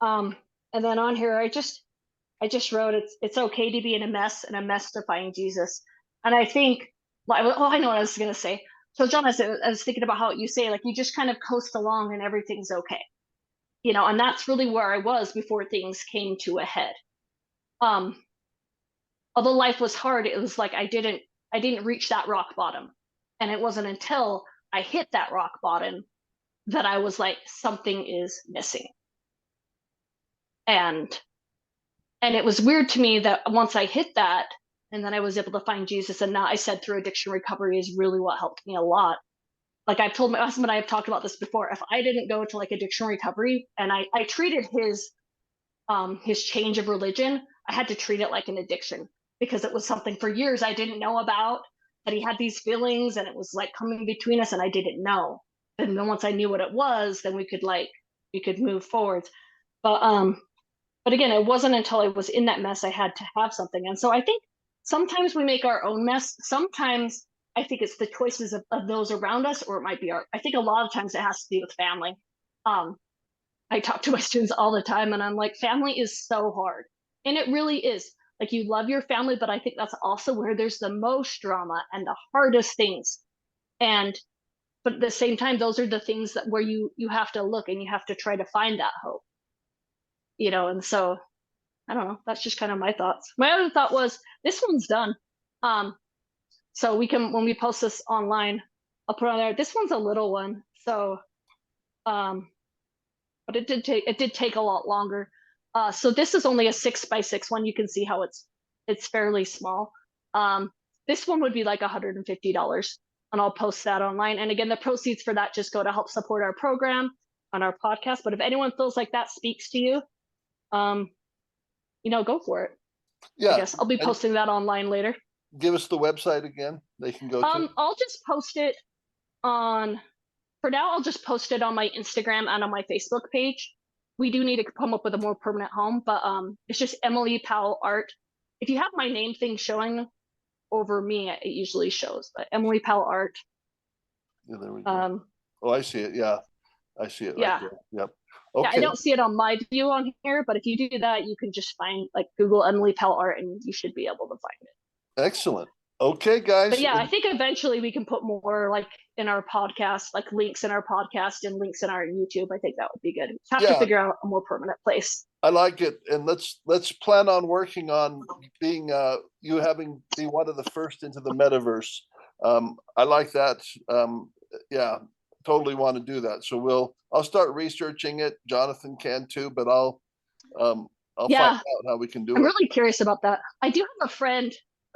[SPEAKER 2] And then on here, I just wrote it's okay to be in a mess and a mess to find Jesus. And I think, I know what I was going to say. So John, I was thinking about how you say, like, you just kind of coast along and everything's okay. And that's really where I was before things came to a head. Although life was hard, it was like I didn't reach that rock bottom. And it wasn't until I hit that rock bottom that I was like, something is missing. And it was weird to me that once I hit that, and then I was able to find Jesus, and now I said through addiction recovery is really what helped me a lot. Like I've told my husband and I have talked about this before. If I didn't go to like addiction recovery and I treated his change of religion, I had to treat it like an addiction because it was something for years I didn't know about, that he had these feelings and it was like coming between us and I didn't know. And then once I knew what it was, then we could move forward. But again, it wasn't until I was in that mess I had to have something. And so I think sometimes we make our own mess. Sometimes I think it's the choices of those around us, or it might be I think a lot of times it has to do with family. Um, I talk to my students all the time and I'm like, family is so hard. And it really is. Like you love your family, but I think that's also where there's the most drama and the hardest things. And but at the same time, those are the things that where you have to look and you have to try to find that hope. And so I don't know, that's just kind of my thoughts. My other thought was this one's done. Um, so we can when we post this online, I'll put on there. This one's a little one. So but it did take a lot longer. So this is only a 6x6 one. You can see how it's fairly small. This one would be like $150, and I'll post that online. And again, the proceeds for that just go to help support our program on our podcast. But if anyone feels like that speaks to you, go for it.
[SPEAKER 1] Yeah.
[SPEAKER 2] I guess I'll be posting that online later.
[SPEAKER 1] Give us the website again. They can go to.
[SPEAKER 2] I'll just post it on. For now, I'll just post it on my Instagram and on my Facebook page. We do need to come up with a more permanent home, but it's just Emily Powell Art. If you have my name thing showing over me, it usually shows. But Emily Powell Art.
[SPEAKER 1] Yeah, there we go. Oh, I see it. Yeah, I see it.
[SPEAKER 2] Yeah.
[SPEAKER 1] Right there. Yep. Okay.
[SPEAKER 2] Yeah, I don't see it on my view on here, but if you do that, you can just find Google Emily Powell Art, and you should be able to find it.
[SPEAKER 1] Excellent. Okay, guys.
[SPEAKER 2] But yeah, I think eventually we can put more in our podcast, links in our podcast and links in our YouTube. I think that would be good. Have to figure out a more permanent place.
[SPEAKER 1] I like it, and let's plan on working on being be one of the first into the metaverse. I like that. Yeah, totally want to do that. So I'll start researching it. Jonathan can too, but I'll find out how we can do it.
[SPEAKER 2] I'm really curious about that. I do have a friend.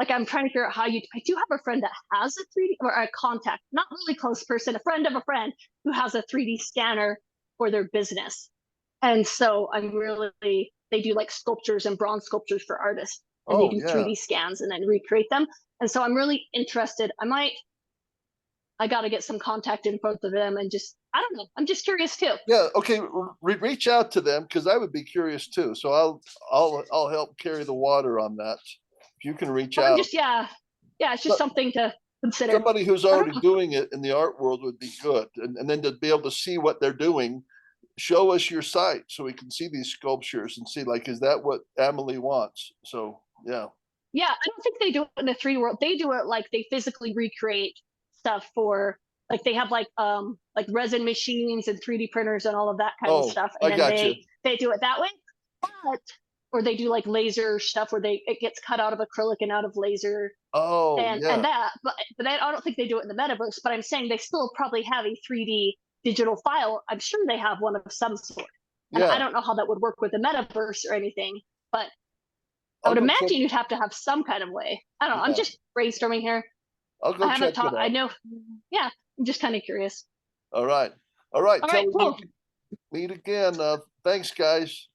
[SPEAKER 2] I'm trying to figure out I do have a friend that has a 3D or a contact, not really close person, a friend of a friend who has a 3D scanner for their business. And so they do sculptures and bronze sculptures for artists, and they do 3D scans and then recreate them. And so I'm really interested. I got to get some contact in front of them and I don't know. I'm just curious too.
[SPEAKER 1] Yeah. Okay. Reach out to them, because I would be curious too. So I'll help carry the water on that. You can reach out.
[SPEAKER 2] It's just something to consider.
[SPEAKER 1] Somebody who's already doing it in the art world would be good. And then to be able to see what they're doing, show us your site so we can see these sculptures and see, is that what Emily wants? So, yeah.
[SPEAKER 2] Yeah, I don't think they do it in the 3D world. They do it they physically recreate stuff for, they have resin machines and 3D printers and all of that kind of stuff. And then they do it that way. Or they do laser stuff where it gets cut out of acrylic and out of laser. And that, but I don't think they do it in the metaverse. But I'm saying they still probably have a 3D digital file. I'm sure they have one of some sort. And I don't know how that would work with the metaverse or anything, but I would imagine you'd have to have some kind of way. I don't know. I'm just brainstorming here.
[SPEAKER 1] I'll go check it out.
[SPEAKER 2] I know. Yeah, I'm just kind of curious.
[SPEAKER 1] All right.
[SPEAKER 2] All right, cool.
[SPEAKER 1] Meet again. Thanks, guys.